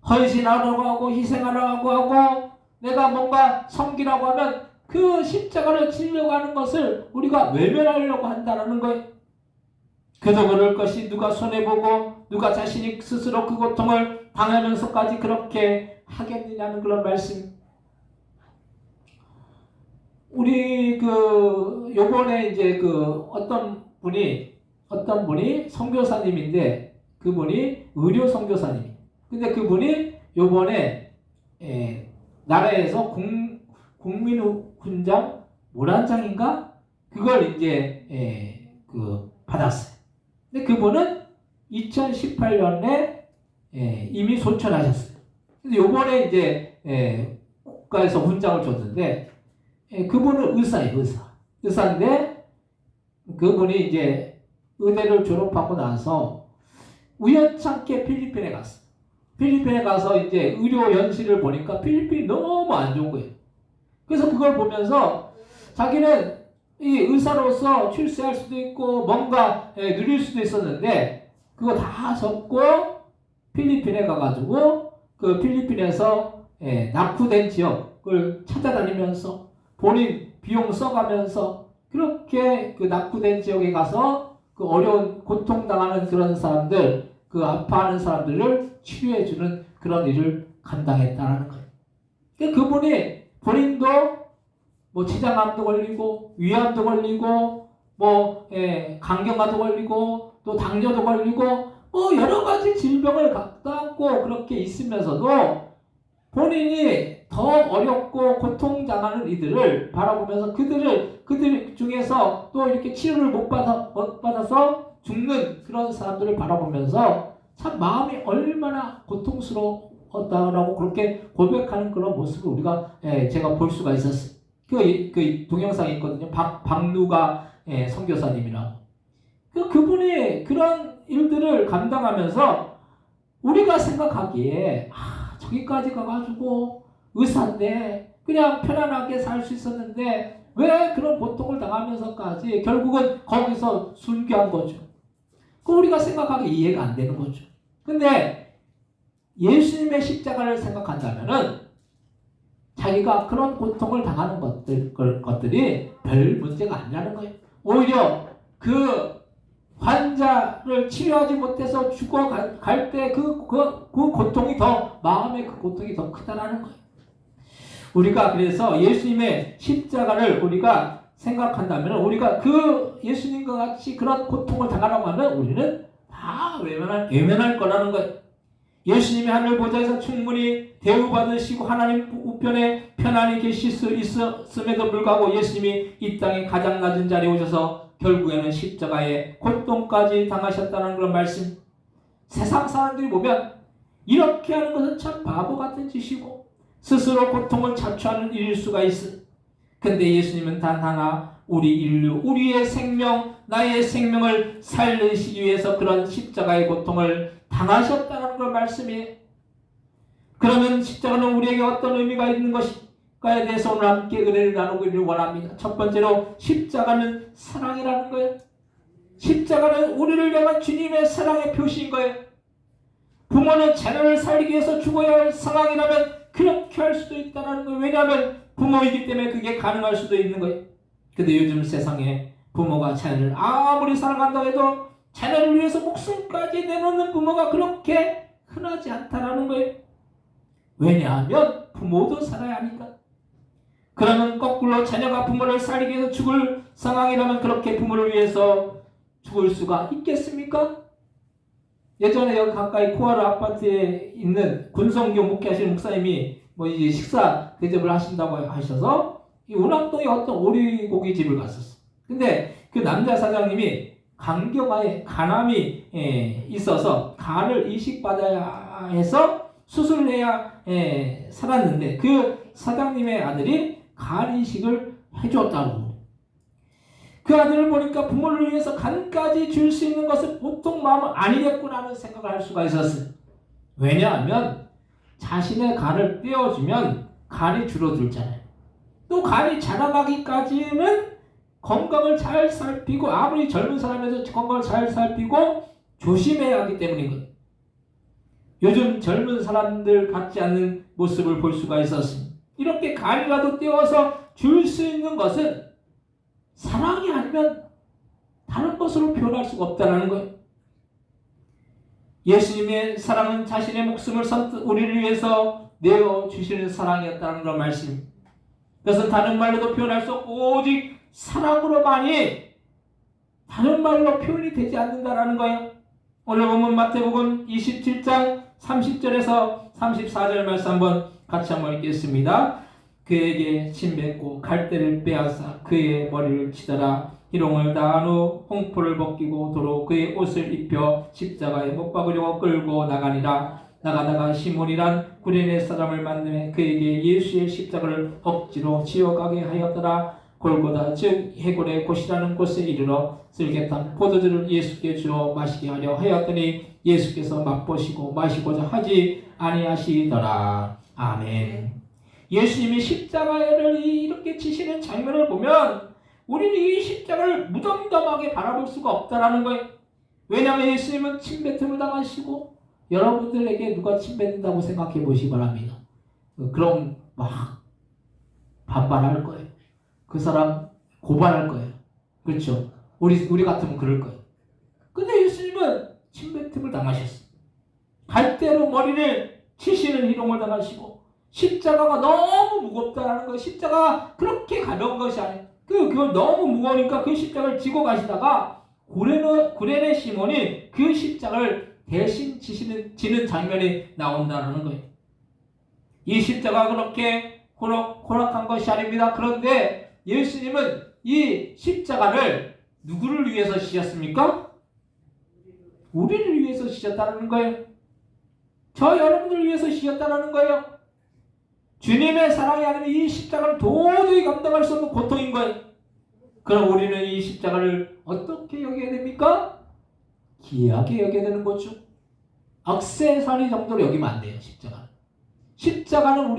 헌신하라고 하고 희생하라고 하고 내가 뭔가 섬기라고 하면 그 십자가를 치려고 하는 것을 우리가 외면하려고 한다는 거예요. 그도 그럴 것이 누가 손해보고 누가 자신이 스스로 그 고통을 당하면서까지 그렇게 하겠느냐는 그런 말씀. 우리 요번에 이제 어떤 분이 선교사님인데 그분이 의료 선교사님이. 근데 그분이 요번에 나라에서 국민훈장 모란장인가 그걸 이제 받았어요. 근데 그분은 2018년에 이미 소천하셨어요. 근데 요번에 이제 국가에서 훈장을 줬는데 그분은 의사예요, 의사인데 그분이 이제 의대를 졸업하고 나서 우연찮게 필리핀에 갔어요. 필리핀에 가서 이제 의료 현실을 보니까 필리핀이 너무 안 좋은 거예요. 그래서 그걸 보면서 자기는 이 의사로서 출세할 수도 있고 뭔가 누릴 수도 있었는데 그거 다 접고 필리핀에 가가지고 그 필리핀에서 낙후된 지역을 찾아다니면서 본인 비용 써가면서 그렇게 그 낙후된 지역에 가서 그 어려운 고통당하는 그런 사람들, 그 아파하는 사람들을 치료해주는 그런 일을 감당했다는 거예요. 그분이 본인도 뭐 치장암도 걸리고 위암도 걸리고 뭐 간경화도 걸리고 또 당뇨도 걸리고 뭐 여러 가지 질병을 갖고 그렇게 있으면서도 본인이 더 어렵고 고통당하는 이들을 바라보면서 그들 중에서 또 이렇게 치료를 못 받아서 죽는 그런 사람들을 바라보면서 참 마음이 얼마나 고통스러웠다라고 그렇게 고백하는 그런 모습을 우리가 제가 볼 수가 있었어요. 그 동영상이 있거든요. 박누가 선교사님이라고. 그분이 그런 일들을 감당하면서 우리가 생각하기에 저기까지 가가지고 의사인데 그냥 편안하게 살 수 있었는데 왜 그런 고통을 당하면서까지 결국은 거기서 순교한 거죠. 우리가 생각하기 이해가 안 되는 거죠. 근데 예수님의 십자가를 생각한다면은 자기가 그런 고통을 당하는 것들이 별 문제가 아니라는 거예요. 오히려 그 환자를 치료하지 못해서 죽어갈 때 그 고통이 더, 마음의 그 고통이 더 크다라는 거예요. 우리가 그래서 예수님의 십자가를 우리가 생각한다면 우리가 그 예수님과 같이 그런 고통을 당하라고 하면 우리는 다 외면할 거라는 거예요. 예수님이 하늘 보좌에서 충분히 대우받으시고 하나님 우편에 편안히 계실 수 있었음에도 불구하고 예수님이 이 땅에 가장 낮은 자리에 오셔서 결국에는 십자가에 고통까지 당하셨다는 그런 말씀. 세상 사람들이 보면 이렇게 하는 것은 참 바보 같은 짓이고 스스로 고통을 자초하는 일일 수가 있어. 근데 예수님은 단 하나 우리 인류, 우리의 생명, 나의 생명을 살리시기 위해서 그런 십자가의 고통을 당하셨다는 걸 말씀이에요. 그러면 십자가는 우리에게 어떤 의미가 있는 것일까에 대해서 오늘 함께 은혜를 나누기를 원합니다. 첫 번째로 십자가는 사랑이라는 거예요. 십자가는 우리를 향한 주님의 사랑의 표시인 거예요. 부모는 자녀를 살리기 위해서 죽어야 할 상황이라면 그렇게 할 수도 있다는 거예요. 왜냐하면 부모이기 때문에 그게 가능할 수도 있는 거예요. 근데 요즘 세상에 부모가 자녀를 아무리 사랑한다고 해도 자녀를 위해서 목숨까지 내놓는 부모가 그렇게 흔하지 않다라는 거예요. 왜냐하면 부모도 살아야 하니까. 그러면 거꾸로 자녀가 부모를 살리기 위해서 죽을 상황이라면 그렇게 부모를 위해서 죽을 수가 있겠습니까? 예전에 여기 가까이 코아르 아파트에 있는 군성교 목회하시는 목사님이 뭐 이제 식사 대접을 하신다고 하셔서 이 운암동에 어떤 오리고기집을 갔었어. 근데 그 남자 사장님이 간경화에 간암이 있어서 간을 이식받아야 해서 수술을 해야 살았는데 그 사장님의 아들이 간 이식을 해줬다고. 그 아들을 보니까 부모를 위해서 간까지 줄 수 있는 것은 보통 마음은 아니겠구나 하는 생각을 할 수가 있었어요. 왜냐하면 자신의 간을 떼어주면 간이 줄어들잖아요. 또 간이 자라나기까지는 건강을 잘 살피고 아무리 젊은 사람에서 건강을 잘 살피고 조심해야 하기 때문인 거예요. 요즘 젊은 사람들 같지 않는 모습을 볼 수가 있었습니다. 이렇게 간이라도 떼어서 줄 수 있는 것은 사랑이 아니면 다른 것으로 표현할 수가 없다는 거예요. 예수님의 사랑은 자신의 목숨을 우리를 위해서 내어주시는 사랑이었다는 그런 말씀입니다. 그것은 다른 말로도 표현할 수 없고 오직 사랑으로만이 다른 말로 표현이 되지 않는다는 거예요. 오늘 보면 마태복음 27장 30절에서 34절 말씀 같이 한번 읽겠습니다. 그에게 침 뱉고 갈대를 빼앗아 그의 머리를 치더라. 희롱을 당한 후 홍포를 벗기고 도로 그의 옷을 입혀 십자가에 못 박으려고 끌고 나가니라. 나가다가 시몬이란 구레네 사람을 만나매 그에게 예수의 십자가를 억지로 지어가게 하였더라. 골고다 즉 해골의 곳이라는 곳에 이르러 쓸개탄 포도주를 예수께 주어 마시게 하려 하였더니 예수께서 맛보시고 마시고자 하지 아니하시더라. 아멘. 예수님이 십자가를 이렇게 지시는 장면을 보면 우리는 이 십자가를 무덤덤하게 바라볼 수가 없다라는 거예요. 왜냐하면 예수님은 침뱉음을 당하시고 여러분들에게 누가 침뱉는다고 생각해 보시기 바랍니다. 그럼 막 반발할 거예요. 그 사람 고발할 거예요. 그렇죠? 우리 같으면 그럴 거예요. 근데 예수님은 침뱉음을 당하셨어요. 갈대로 머리를 치시는 희롱을 당하시고 십자가가 너무 무겁다라는 거예요. 십자가가 그렇게 가벼운 것이 아니에요. 그걸 너무 무거우니까 그 십자가를 지고 가시다가 구레네 시몬이 그 십자가를 대신 지는 장면이 나온다는 거예요. 이 십자가가 그렇게 호락한 것이 아닙니다. 그런데 예수님은 이 십자가를 누구를 위해서 지셨습니까? 우리를 위해서 지셨다는 거예요. 저 여러분들 위해서 지셨다는 거예요. 주님의 사랑이 아니면 이 십자가를 도저히 감당할 수 없는 고통인 거예요. 그럼 우리는 이 십자가를 어떻게 여겨야 됩니까? 귀하게 여겨야 되는 거죠. 액세서리 정도로 여기면 안 돼요. 십자가는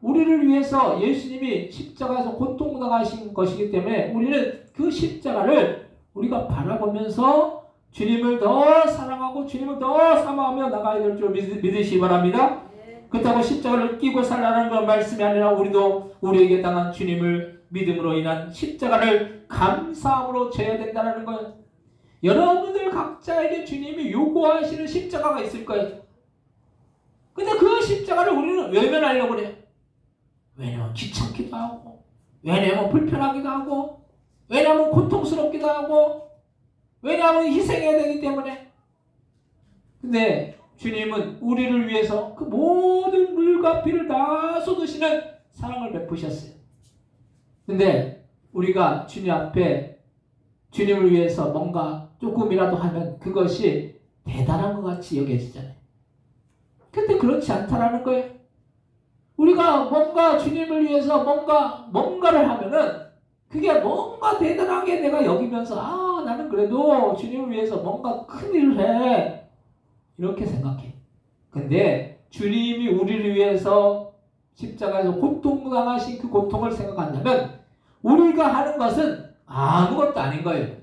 우리를 위해서 예수님이 십자가에서 고통당하신 것이기 때문에 우리는 그 십자가를 우리가 바라보면서 주님을 더 사랑하고 주님을 더 사모하며 나가야 될 줄 믿으시기 바랍니다. 그렇다고 십자가를 끼고 살라는 그런 말씀이 아니라 우리도 우리에게 당한 주님을 믿음으로 인한 십자가를 감사함으로 져야 된다는 거예요. 여러분들 각자에게 주님이 요구하시는 십자가가 있을 거예요. 근데 그 십자가를 우리는 외면하려고 그래요. 왜냐면 귀찮기도 하고, 왜냐면 불편하기도 하고, 왜냐면 고통스럽기도 하고, 왜냐면 희생해야 되기 때문에. 근데 주님은 우리를 위해서 그 모든 물과 피를 다 쏟으시는 사랑을 베푸셨어요. 근데 우리가 주님 앞에 주님을 위해서 뭔가 조금이라도 하면 그것이 대단한 것 같이 여겨지잖아요. 근데 그렇지 않다라는 거예요. 우리가 뭔가 주님을 위해서 뭔가를 하면은 그게 뭔가 대단하게 내가 여기면서 나는 그래도 주님을 위해서 뭔가 큰 일을 해. 이렇게 생각해. 근데 주님이 우리를 위해서 십자가에서 고통당하신 그 고통을 생각한다면 우리가 하는 것은 아무것도 아닌 거예요.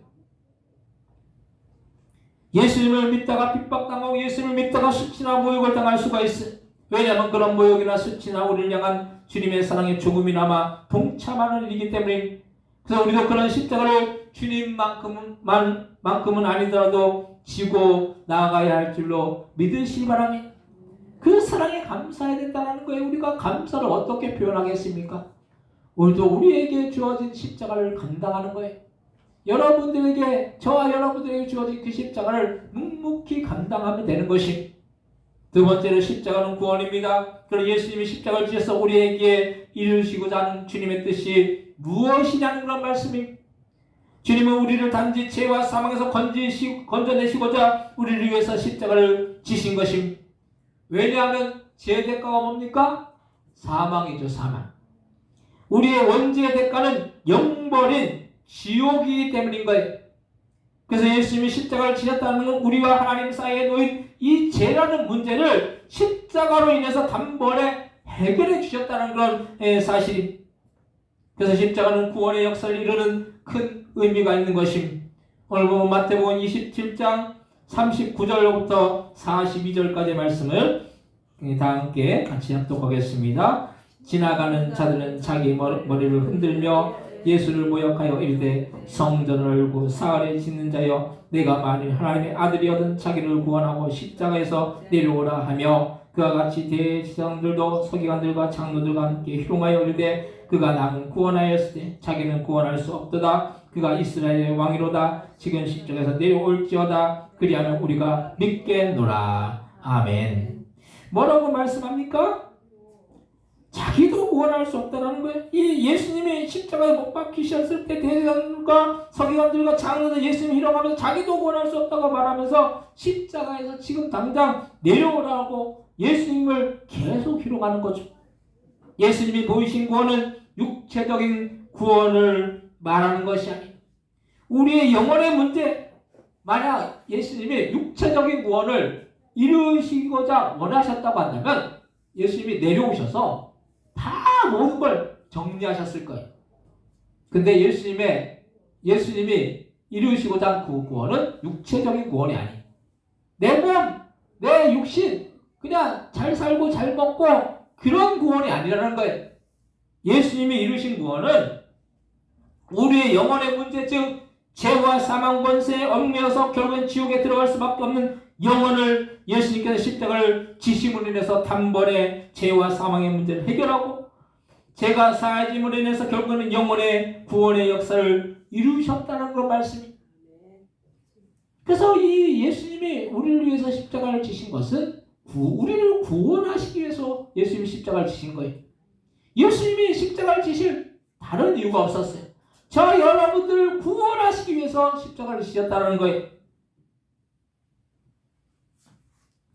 예수님을 믿다가 핍박당하고 예수님을 믿다가 수치나 모욕을 당할 수가 있어요. 왜냐하면 그런 모욕이나 수치나 우리를 향한 주님의 사랑의 조금이나마 동참하는 일이기 때문에. 그래서 우리도 그런 십자가를 주님만큼은 아니더라도 지고 나아가야 할 줄로 믿으시기 바랍니다. 그 사랑에 감사해야 된다는 거예요. 우리가 감사를 어떻게 표현하겠습니까? 우리도 우리에게 주어진 십자가를 감당하는 거예요. 여러분들에게, 저와 여러분들에게 주어진 그 십자가를 묵묵히 감당하면 되는 것이. 두 번째로 십자가는 구원입니다. 그리고 예수님이 십자가를 지셔서 우리에게 이루시고자 하는 주님의 뜻이 무엇이냐는 그런 말씀입니다. 주님은 우리를 단지 죄와 사망에서 건져내시고자 우리를 위해서 십자가를 지신 것입니다. 왜냐하면 죄의 대가가 뭡니까? 사망이죠. 사망. 우리의 원죄의 대가는 영벌인 지옥이기 때문인 거예요. 그래서 예수님이 십자가를 지셨다는 건 우리와 하나님 사이에 놓인 이 죄라는 문제를 십자가로 인해서 단번에 해결해 주셨다는 그런 사실입니다. 그래서 십자가는 구원의 역사를 이루는 큰 의미가 있는 것입니다. 오늘 보면 마태복음 27장 39절로부터 42절까지의 말씀을 다 함께 같이 합독하겠습니다. 지나가는 자들은 자기 머리를 흔들며 예수를 모욕하여 이르되 성전을 열고 사흘에 짓는 자여 내가 만일 하나님의 아들이거든 자기를 구원하고 십자가에서 내려오라 하며 그와 같이 대제사장들도 서기관들과 장로들과 함께 희롱하여 이르되 그가 남은 구원하였을 때 자기는 구원할 수 없도다. 그가 이스라엘의 왕이로다. 지금 십자가에서 내려올지어다. 그리하면 우리가 믿겠노라. 아멘. 뭐라고 말씀합니까? 자기도 구원할 수 없다는 거예요. 이 예수님이 십자가에 못 박히셨을 때 대제사장들과 서기관들과 장로들 예수님을 희롱하면서 자기도 구원할 수 없다고 말하면서 십자가에서 지금 당장 내려오라고 예수님을 계속 희롱하는 거죠. 예수님이 보이신 구원은 육체적인 구원을 말하는 것이 아니에요. 우리의 영혼의 문제, 만약 예수님이 육체적인 구원을 이루시고자 원하셨다고 한다면 예수님이 내려오셔서 다 모든 걸 정리하셨을 거예요. 근데 예수님이 이루시고자 한 그 구원은 육체적인 구원이 아니에요. 내 몸, 내 육신, 그냥 잘 살고 잘 먹고 그런 구원이 아니라는 거예요. 예수님이 이루신 구원은 우리의 영혼의 문제, 즉 죄와 사망 권세에 얽매여서 결국엔 지옥에 들어갈 수밖에 없는 영혼을 예수님께서 십자가를 지심으로 인해서 단번에 죄와 사망의 문제를 해결하고 죄가 사하짐으로 인해서 결국에는 영혼의 구원의 역사를 이루셨다는 그 말씀이. 그래서 이 예수님이 우리를 위해서 십자가를 지신 것은 우리를 구원하시기 위해서 예수님이 십자가를 지신 거예요. 예수님이 십자가를 지실 다른 이유가 없었어요. 저 여러분들을 구원하시기 위해서 십자가를 지셨다는 거예요.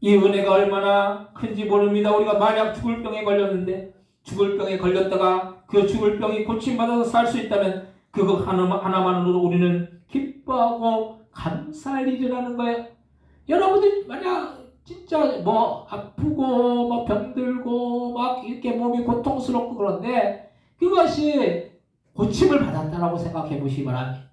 이 은혜가 얼마나 큰지 모릅니다. 우리가 만약 죽을 병에 걸렸는데 죽을 병에 걸렸다가 그 죽을 병이 고침받아서 살 수 있다면 그거 하나만으로도 우리는 기뻐하고 감사할 일이라는 거예요. 여러분들 만약 진짜 뭐 아프고 막 병들고 막 이렇게 몸이 고통스럽고 그런데 그것이 고침을 받았다라고 생각해 보시기 바랍니다.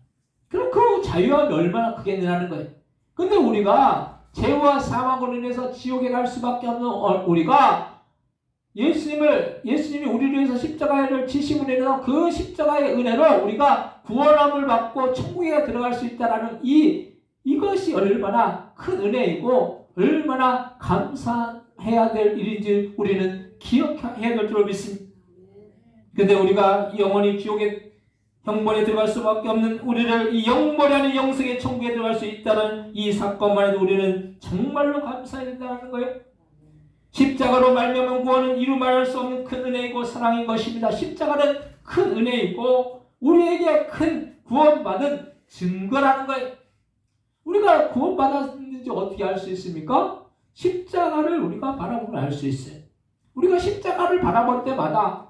그럼 그 자유함이 얼마나 크겠느냐는 거예요. 근데 우리가 죄와 사망으로 인해서 지옥에 갈 수밖에 없는 우리가 예수님이 우리를 위해서 십자가를 지심으로 인해서 그 십자가의 은혜로 우리가 구원함을 받고 천국에 들어갈 수 있다라는 이것이 얼마나 큰 은혜이고 얼마나 감사해야 될 일인지 우리는 기억해야 될 줄 믿습니다. 근데 우리가 영원히 지옥의 형벌에 들어갈 수밖에 없는 우리를 이 영벌이 아닌 영생의 천국에 들어갈 수 있다는 이 사건만 해도 우리는 정말로 감사해야 된다는 거예요. 십자가로 말미암은 구원은 이루 말할 수 없는 큰 은혜이고 사랑인 것입니다. 십자가는 큰 은혜이고 우리에게 큰 구원받은 증거라는 거예요. 우리가 구원받았는지 어떻게 알 수 있습니까? 십자가를 우리가 바라보면 알 수 있어요. 우리가 십자가를 바라볼 때마다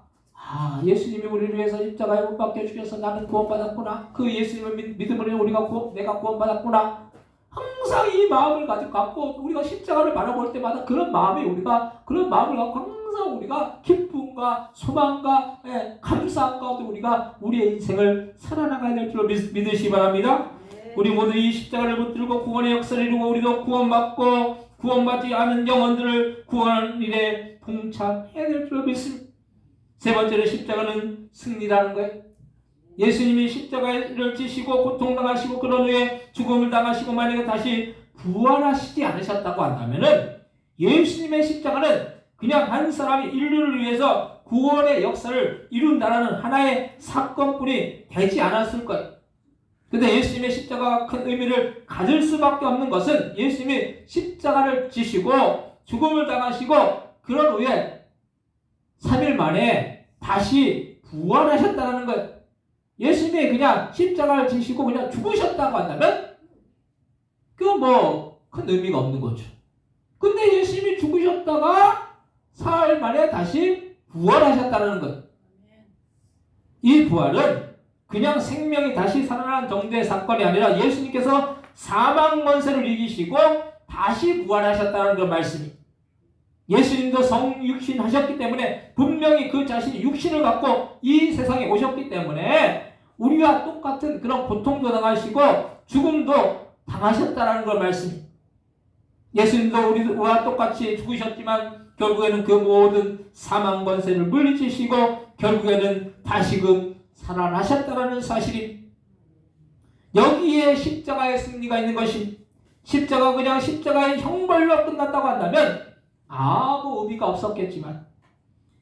예수님이 우리를 위해서 십자가에 못 박혀 죽여서 나는 구원받았구나. 그 예수님을 믿음으로 내가 구원받았구나. 항상 이 마음을 갖고 우리가 십자가를 바라볼 때마다 그런 마음을 갖고 항상 우리가 기쁨과 소망과 감사함 가운데 우리가 우리의 인생을 살아나가야 될 줄로 믿으시기 바랍니다. 우리 모두 이 십자가를 붙들고 구원의 역사를 이루고 우리도 구원받고 구원받지 않은 영혼들을 구원하는 일에 동참해야 될 줄로 믿습니다. 세 번째로 십자가는 승리라는 거예요. 예수님이 십자가를 지시고 고통당하시고 그런 후에 죽음을 당하시고 만약에 다시 부활하시지 않으셨다고 한다면은 예수님의 십자가는 그냥 한 사람이 인류를 위해서 구원의 역사를 이룬다라는 하나의 사건뿐이 되지 않았을 거예요. 근데 예수님의 십자가가 큰 의미를 가질 수밖에 없는 것은 예수님이 십자가를 지시고 죽음을 당하시고 그런 후에 3일 만에 다시 부활하셨다는 거예요. 예수님이 그냥 십자가를 지시고 그냥 죽으셨다고 한다면 그건 뭐 큰 의미가 없는 거죠. 근데 예수님이 죽으셨다가 사흘 만에 다시 부활하셨다는 거예요. 이 부활은 그냥 생명이 다시 살아난 정도의 사건이 아니라 예수님께서 사망 권세를 이기시고 다시 부활하셨다는 그 말씀이. 예수님도 성육신 하셨기 때문에 분명히 그 자신이 육신을 갖고 이 세상에 오셨기 때문에 우리와 똑같은 그런 고통도 당하시고 죽음도 당하셨다는 걸 말씀이. 예수님도 우리와 똑같이 죽으셨지만 결국에는 그 모든 사망 권세를 물리치시고 결국에는 다시금 살아나셨다는 사실이. 여기에 십자가의 승리가 있는 것이, 십자가 그냥 십자가의 형벌로 끝났다고 한다면 아무 의미가 없었겠지만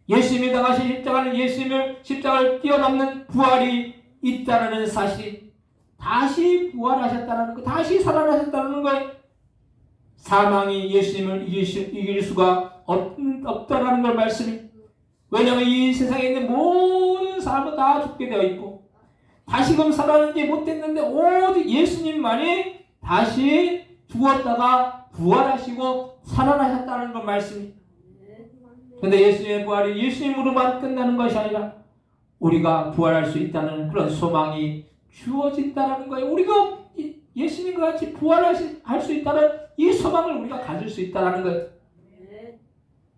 예수님이 당하신 십자가는 예수님을 십자가를 뛰어넘는 부활이 있다는 사실이. 다시 부활하셨다는 거, 다시 살아나셨다는 거예요. 사망이 예수님을 이길 수가 없다라는 걸 말씀이. 왜냐하면 이 세상에 있는 모든 사람은 다 죽게 되어 있고 다시금 살아나지 못했는데 오직 예수님만이 다시 죽었다가 부활하시고 살아나셨다는 걸 말씀이. 근데 예수님의 부활이 예수님으로만 끝나는 것이 아니라 우리가 부활할 수 있다는 그런 소망이 주어진다는 거예요. 우리가 예수님과 같이 부활할 수 있다는 이 소망을 우리가 가질 수 있다는 거예요.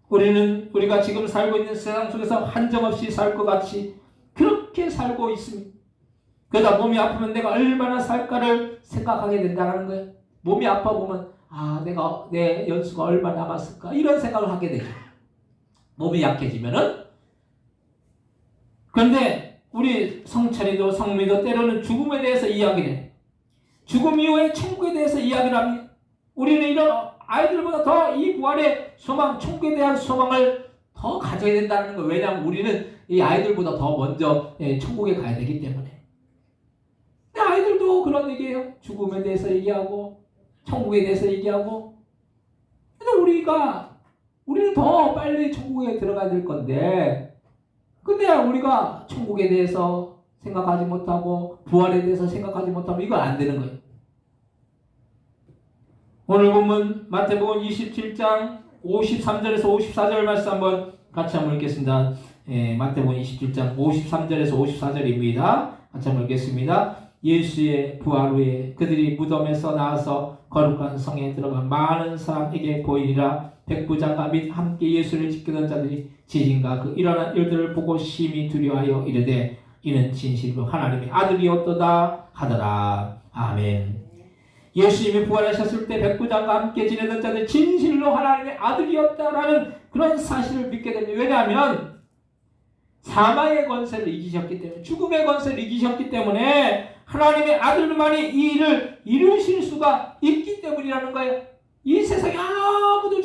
우리가 지금 살고 있는 세상 속에서 한정없이 살 것 같이 그렇게 살고 있습니다. 그러다 몸이 아프면 내가 얼마나 살까를 생각하게 된다는 거예요. 몸이 아파 보면 내 연수가 얼마 남았을까 이런 생각을 하게 되죠. 몸이 약해지면은. 그런데 우리 성찬이도 성미도 때로는 죽음에 대해서 이야기를 해요. 죽음 이후에 천국에 대해서 이야기를 합니다. 우리는 이런 아이들보다 더 이 부활의 소망, 천국에 대한 소망을 더 가져야 된다는 거예요. 왜냐하면 우리는 이 아이들보다 더 먼저 천국에 가야 되기 때문에. 근데 아이들도 그런 얘기예요. 죽음에 대해서 얘기하고 천국에 대해서 얘기하고. 근데 우리는 더 빨리 천국에 들어가야 될 건데, 근데 우리가 천국에 대해서 생각하지 못하고 부활에 대해서 생각하지 못하면 이건 안 되는 거예요. 오늘 보면 마태복음 27장 53절에서 54절 말씀 한번 같이 한번 읽겠습니다. 마태복음 27장 53절에서 54절입니다. 같이 한번 읽겠습니다. 예수의 부활 후에 그들이 무덤에서 나와서 거룩한 성에 들어가 많은 사람에게 보이니라. 백부장과 및 함께 예수를 지키던 자들이 지진과 그 일어난 일들을 보고 심히 두려워하여 이르되 이는 진실로 하나님의 아들이었도다 하더라. 아멘. 예수님이 부활하셨을 때 백부장과 함께 지내던 자들 진실로 하나님의 아들이었다라는 그런 사실을 믿게 됩니다. 왜냐하면 사망의 권세를 이기셨기 때문에, 죽음의 권세를 이기셨기 때문에 하나님의 아들만이 이 일을 이루실 수가 있기 때문이라는 거예요. 이 세상에 아무도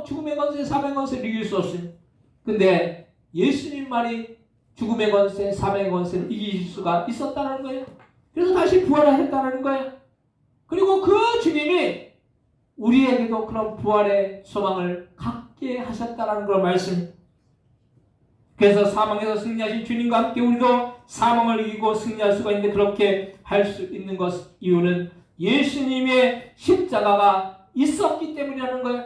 죽음의 권세, 사망의 권세를 이길 수 없습니다. 근데 예수님만이 죽음의 권세, 사망의 권세를 이기실 수가 있었다는 거예요. 그래서 다시 부활하셨다는 거예요. 그리고 그 주님이 우리에게도 그런 부활의 소망을 갖게 하셨다는 그런 말씀. 그래서 사망에서 승리하신 주님과 함께 우리도 사망을 이기고 승리할 수가 있는데, 그렇게 할 수 있는 이유는 예수님의 십자가가 있었기 때문이라는 거예요.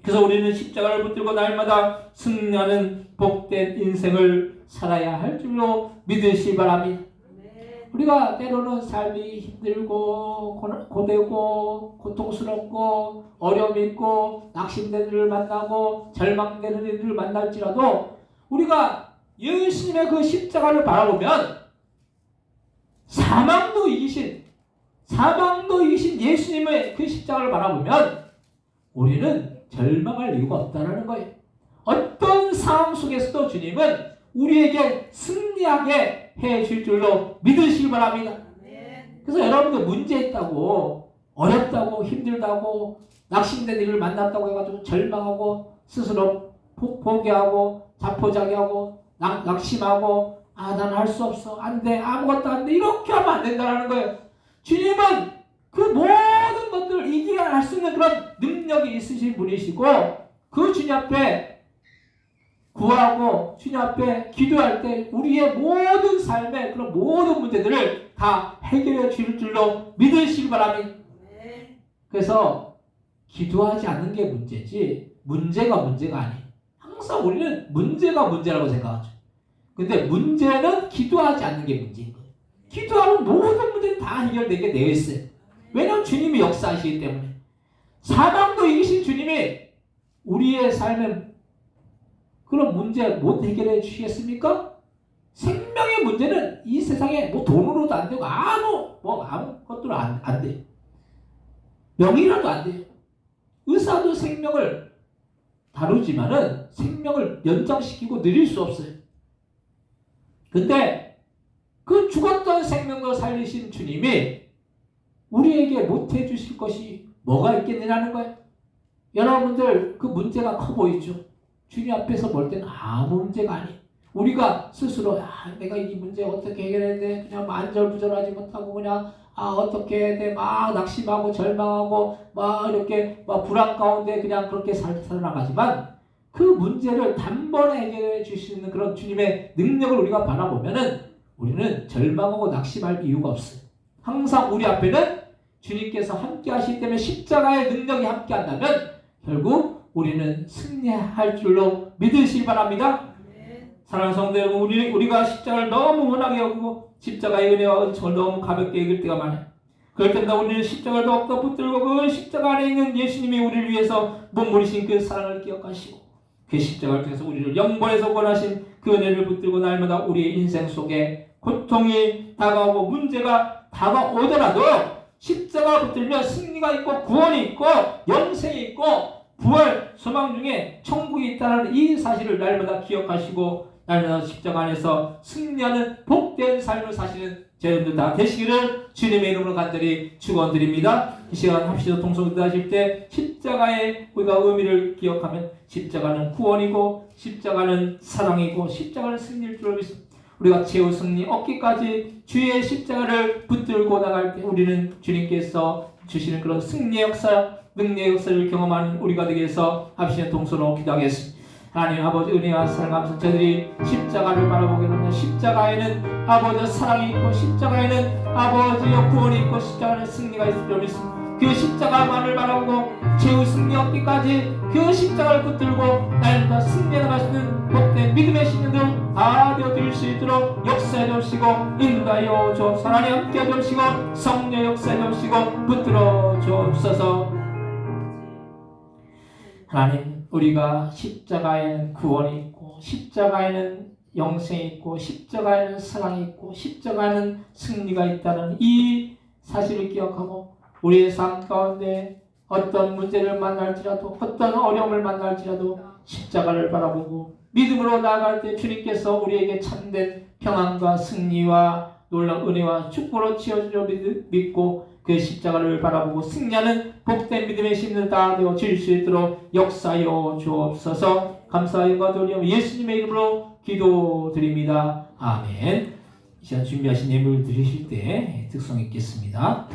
그래서 우리는 십자가를 붙들고 날마다 승리하는 복된 인생을 살아야 할 줄로 믿으시기 바랍니다. 우리가 때로는 삶이 힘들고 고되고 고통스럽고 어려움이 있고 낙심되는 일을 만나고 절망되는 일을 만날지라도 우리가 예수님의 그 십자가를 바라보면 사망도 이기신 예수님의 그 십자가를 바라보면 우리는 절망할 이유가 없다는 거예요. 어떤 상황 속에서도 주님은 우리에게 승리하게 해줄 줄로 믿으시기 바랍니다. 그래서 여러분들 문제 있다고, 어렵다고, 힘들다고, 낙심된 일을 만났다고 해가지고 절망하고 스스로 포기하고 자포자기하고 낙심하고 나는 할 수 없어, 안 돼, 아무것도 안 돼, 이렇게 하면 안 된다는 거예요. 주님은 그 모든 것들을 이겨야 할 수 있는 그런 능력이 있으신 분이시고, 그 주님 앞에 구하고 주님 앞에 기도할 때 우리의 모든 삶의 그런 모든 문제들을 다 해결해 줄 줄로 믿으시기 바랍니다. 그래서 기도하지 않는 게 문제지 문제가 아니에요. 항상 우리는 문제가 문제라고 생각하죠. 근데 문제는 기도하지 않는 게 문제인 거예요. 기도하면 모든 문제는 다 해결되게 되어 있어요. 왜냐하면 주님이 역사하시기 때문에. 사망도 이기신 주님이 우리의 삶에 그런 문제 못 해결해 주시겠습니까? 생명의 문제는 이 세상에 돈으로도 안 되고 아무것도 안 돼요. 명의라도 안 돼요. 의사도 생명을 다루지만은 생명을 연장시키고 늘릴 수 없어요. 근데 그 죽었던 생명을 살리신 주님이 우리에게 못 해주실 것이 뭐가 있겠느냐는 거예요. 여러분들 그 문제가 커 보이죠? 주님 앞에서 볼 때는 아무 문제가 아니에요. 우리가 스스로 내가 이 문제 어떻게 해결해야 돼? 그냥 안절부절하지 못하고 그냥 어떻게 해야 돼? 막 낙심하고 절망하고 막 이렇게 막 불안 가운데 그냥 그렇게 살아나가지만 그 문제를 단번에 해결해 주시는 그런 주님의 능력을 우리가 바라보면은 우리는 절망하고 낙심할 이유가 없어요. 항상 우리 앞에는 주님께서 함께 하시기 때문에 십자가의 능력이 함께 한다면 결국 우리는 승리할 줄로 믿으시기 바랍니다. 사랑하는 성도 여러분, 우리가 십자가를 너무 원하게 여기고 십자가의 은혜와 은총을 너무 가볍게 여길 때가 많아요. 그럴 때마다 우리는 십자가를 더욱더 붙들고 그 십자가 안에 있는 예수님이 우리를 위해서 몸부리신 그 사랑을 기억하시고 그 십자가를 통해서 우리를 영벌에서 원하신 그 은혜를 붙들고 날마다 우리의 인생 속에 고통이 다가오고 문제가 다가오더라도 십자가 붙들면 승리가 있고 구원이 있고 영생이 있고 부활 소망 중에 천국이 있다는 이 사실을 날마다 기억하시고 날마다 십자가 안에서 승리하는 복된 삶을 사시는 여러분들 다 되시기를 주님의 이름으로 간절히 축원드립니다. 이 시간 합시다. 동성기도 하실 때 십자가의 우리가 의미를 기억하면 십자가는 구원이고 십자가는 사랑이고 십자가는 승리일 줄 믿습니다. 우리가 최후 승리 얻기까지 주의 십자가를 붙들고 나갈 때 우리는 주님께서 주시는 그런 승리의 역사, 능력의 역사를 경험하는 우리가 되기 위해서 합시다. 동서로 기도하겠습니다. 하나님 아버지 은혜와 사랑하면서 저희들이 십자가를 바라보게 되면 십자가에는 아버지 사랑이 있고 십자가에는 아버지의 구원이 있고 십자가에는 승리가 있을 줄 믿습니다. 그 십자가만을 바라보고 최후 승리 얻기까지 그 십자가를 붙들고 날마다 승리해 나갈 수 있는 복된 믿음의 신령들 다 되어드릴 수 있도록 역사해 주시고 인도하여 주옵소서. 하나님 함께 주시고 성령 역사해 주시고 붙들어 주옵소서. 하나님 우리가 십자가에는 구원이 있고 십자가에는 영생이 있고 십자가에는 사랑이 있고 십자가에는 승리가 있다는 이 사실을 기억하고 우리의 삶 가운데 어떤 문제를 만날지라도 어떤 어려움을 만날지라도 십자가를 바라보고 믿음으로 나아갈 때 주님께서 우리에게 참된 평안과 승리와 놀라운 은혜와 축복으로 지어주려 믿고 그 십자가를 바라보고 승리하는 복된 믿음의 신을 다 되어 질 수 있도록 역사하여 주옵소서. 감사하여 받으려 예수님의 이름으로 기도드립니다. 아멘. 이 시간 준비하신 예물을 드리실 때 특성 있겠습니다.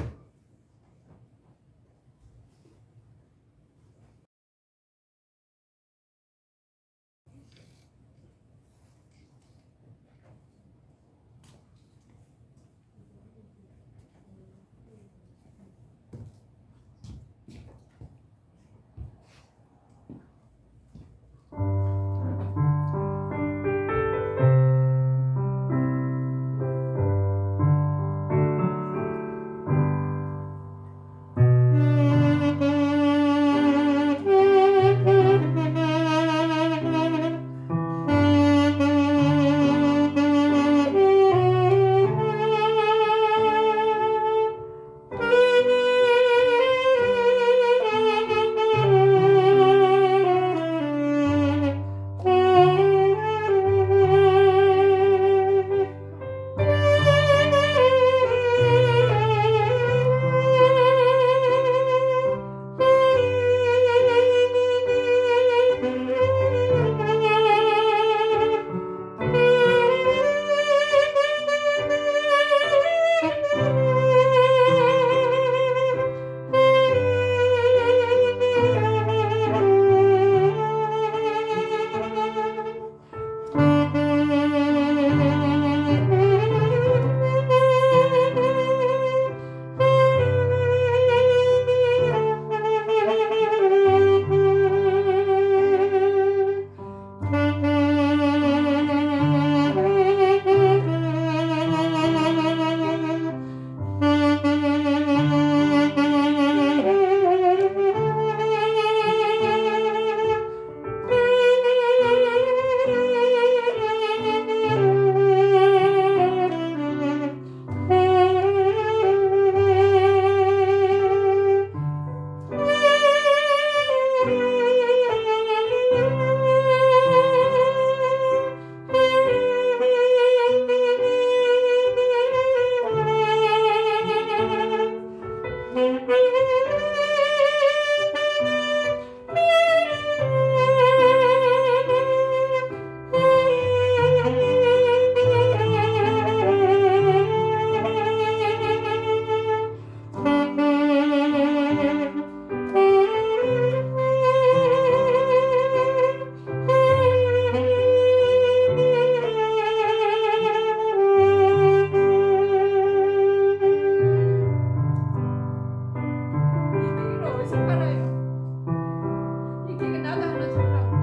나도 하나 살라고.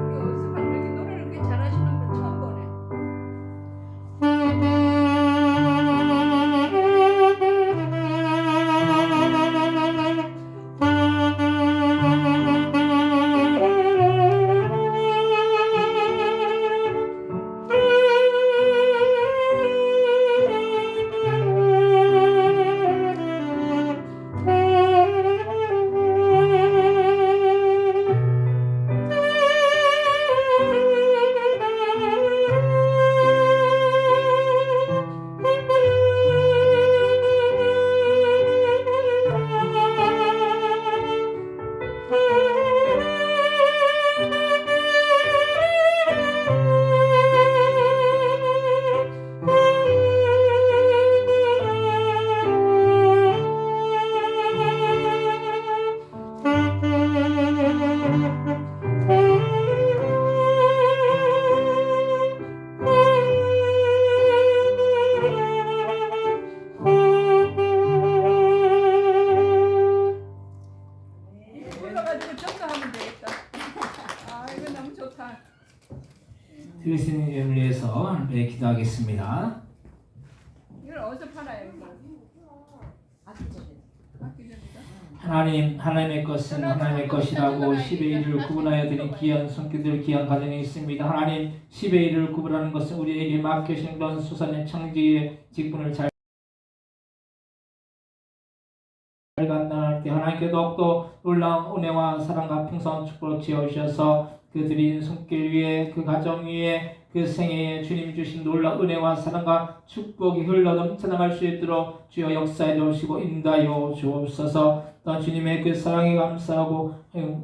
이거 어디서 파는 이렇게 노래를 그렇게 잘하시나? 들으시는 일을 위해서 하나님께 기도하겠습니다. 이걸 어디서 팔아요? 이거? 하나님의 것은 하나님의 것이라고 10의 1을 구분하여 드린 귀한 손길들 귀한 가정이 있습니다. 하나님 10의 1을 구분하는 것은 우리에게 맡겨진 그런 수산의 창지의 직분을 잘 감당할 때 하나님께 더욱더 놀라운 은혜와 사랑과 풍성한 축복을 지어주셔서 그 드린 손길 위에 그 가정 위에 그 생애에 주님 주신 놀라운 은혜와 사랑과 축복이 흘러 넘쳐나갈 수 있도록 주여 역사해 주시고 인도하여 주옵소서. 또한 주님의 그 사랑에 감사하고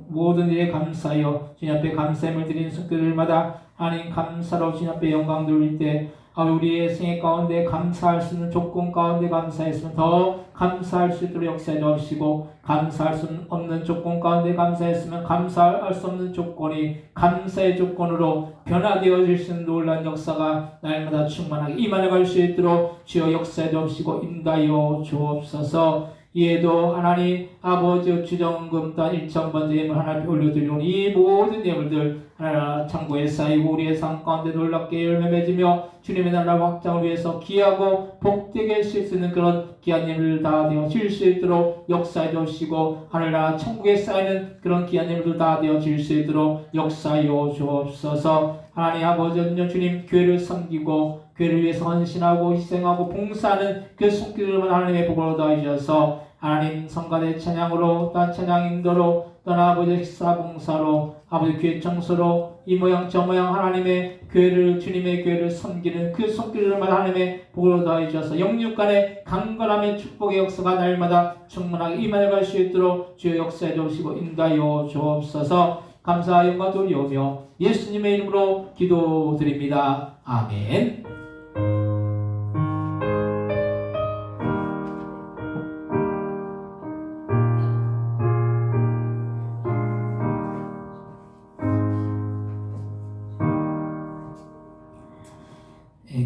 모든 일에 감사하여 주님 앞에 감사함을 드리는 손길들마다 하나님 감사로 주님 앞에 영광 돌릴 때 우리의 생애 가운데 감사할 수 있는 조건 가운데 감사했으면 더 감사할 수 있도록 역사해 주시고 감사할 수 없는 조건 가운데 감사했으면 감사할 수 없는 조건이 감사의 조건으로 변화되어질 수 있는 놀라운 역사가 날마다 충만하게 임하여 갈 수 있도록 주여 역사해 주시고 인도하여 주옵소서. 이에도 하나님 아버지 주정금 또한 1,000번 예물 하나님 올려드리오니 이 모든 예물들 하나님 창고에 쌓이고 우리의 삶 가운데 놀랍게 열매 맺으며 주님의 나라 확장을 위해서 귀하고 복되게 하실 수 있는 그런 귀한 예물을 다 되어질 수 있도록 역사해 주시고 하늘나라 천국에 쌓이는 그런 귀한 예물들 다 되어질 수 있도록 역사하여 주옵소서. 하나님 아버지 주님 교회를 섬기고 교회를 위해서 헌신하고 희생하고 봉사하는 그 손길들만 하나님의 복을 얻어주셔서 하나님 성가대 찬양으로 또한 찬양 인도로 또한 아버지 식사 봉사로 아버지 교회 청소로 이 모양 저 모양 하나님의 교회를 주님의 교회를 섬기는 그 손길들만 하나님의 복을 얻어주셔서 영육간의 강건함의 축복의 역사가 날마다 충만하게 임하여 갈 수 있도록 주의 역사해 주시고 인도하여 주옵소서. 감사 영광 돌려오며 예수님의 이름으로 기도드립니다. 아멘.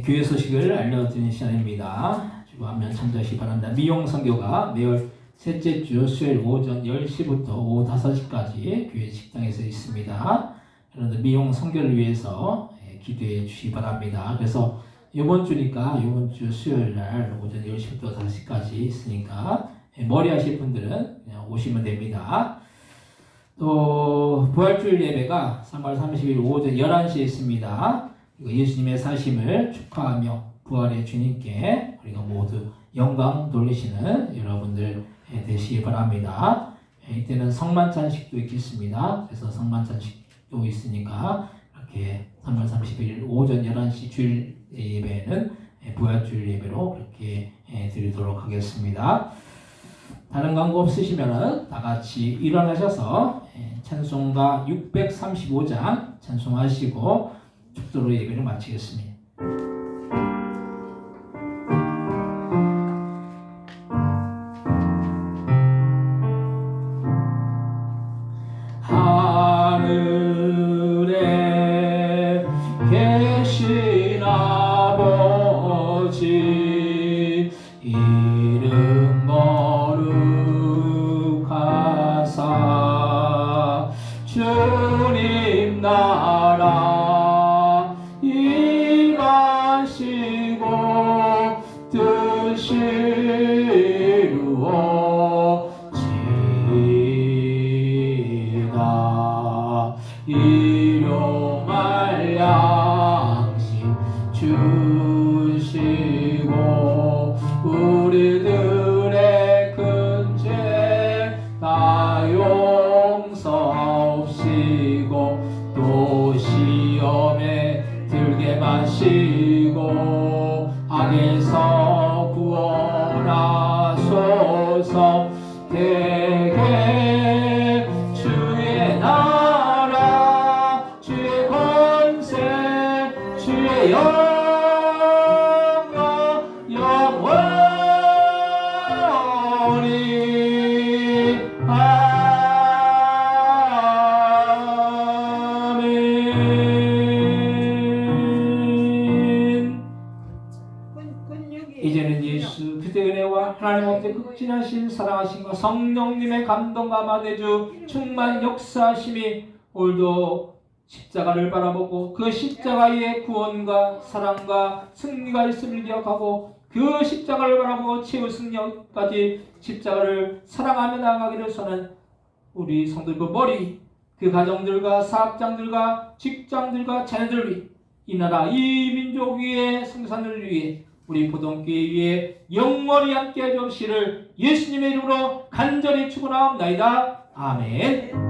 교회 소식을 알려드리는 시간입니다. 주보 화면 참조하시기 바랍니다. 미용 선교가 매월 셋째 주 수요일 오전 10시부터 오후 5시까지 교회 식당에서 있습니다. 여러분들 미용 선교를 위해서 기도해 주시기 바랍니다. 그래서 이번 주니까 이번 주 수요일 날 오전 10시부터 5시까지 있으니까 머리 하실 분들은 그냥 오시면 됩니다. 또 부활주일 예배가 3월 30일 오전 11시에 있습니다. 예수님의 사심을 축하하며 부활의 주님께 우리가 모두 영광 돌리시는 여러분들 되시기 바랍니다. 이때는 성만찬식도 있겠습니다. 그래서 성만찬식도 있으니까 이렇게 3월 30일 오전 11시 주일 예배는 부활주일 예배로 그렇게 드리도록 하겠습니다. 다른 광고 없으시면 다 같이 일어나셔서 찬송가 635장 찬송하시고 축도로 예배를 마치겠습니다. 하늘에 계신 아버지 이름 거룩하사 주님 나라 뜻이 이루어지이다. 일용할 양식 주시고 우리들의 큰 죄 다 용서하옵시고 또 시험에 들게 마시고 악에서 구원하소서. 대개 주의 나라 주의 권세 주의 영광 영원히 아멘. 이제는 예수 그리스도의 은혜와 하나님 아버지의 극진하신 사랑하심과 성령님의 감동과 마대주 충만 역사하심이 오늘도 십자가를 바라보고 그 십자가의 구원과 사랑과 승리가 있음을 기억하고 그 십자가를 바라보고 최후 승리까지 십자가를 사랑하며 나아가기를 선한 우리 성도 그 머리, 그 가정들과 사업장들과 직장들과 자녀들 위해 이 나라 이 민족 위에 생산을 위해 우리 보동교회 위에 영원히 함께 해주시기를 예수님의 이름으로 간절히 축원하옵나이다. 아멘.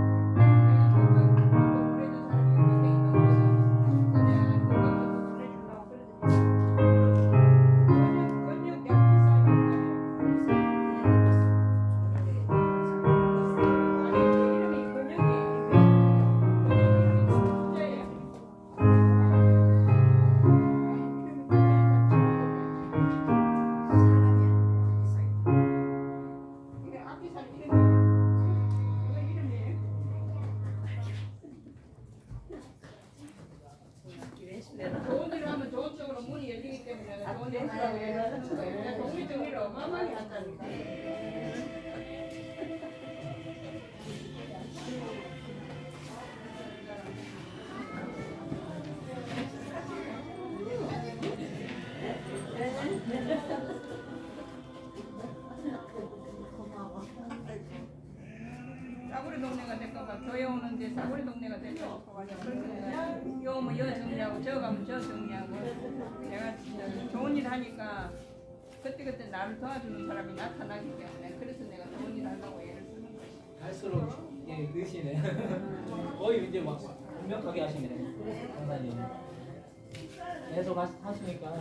좋은 일을 하면 좋은 쪽으로 문이 열리기 때문에 좋은 일을 하라고 얘기하는 거예요. 동의 정리를 어마어마하게 한다니까. 싸구리 동네가 될까봐 교회 오는데 싸구리 동네가 될까봐 그래서 내가 요 오면 여 정리하고 저 가면 저 정리하고 내가 좋은 일 하니까 그때그때 나를 도와주는 사람이 나타나기 때문에 그래서 내가 좋은 일 하려고 애를 쓰는 거예요. 갈수록 예, 느시네. 거의 이제 막 완벽하게 하시네. 강사님. 계속 하시니까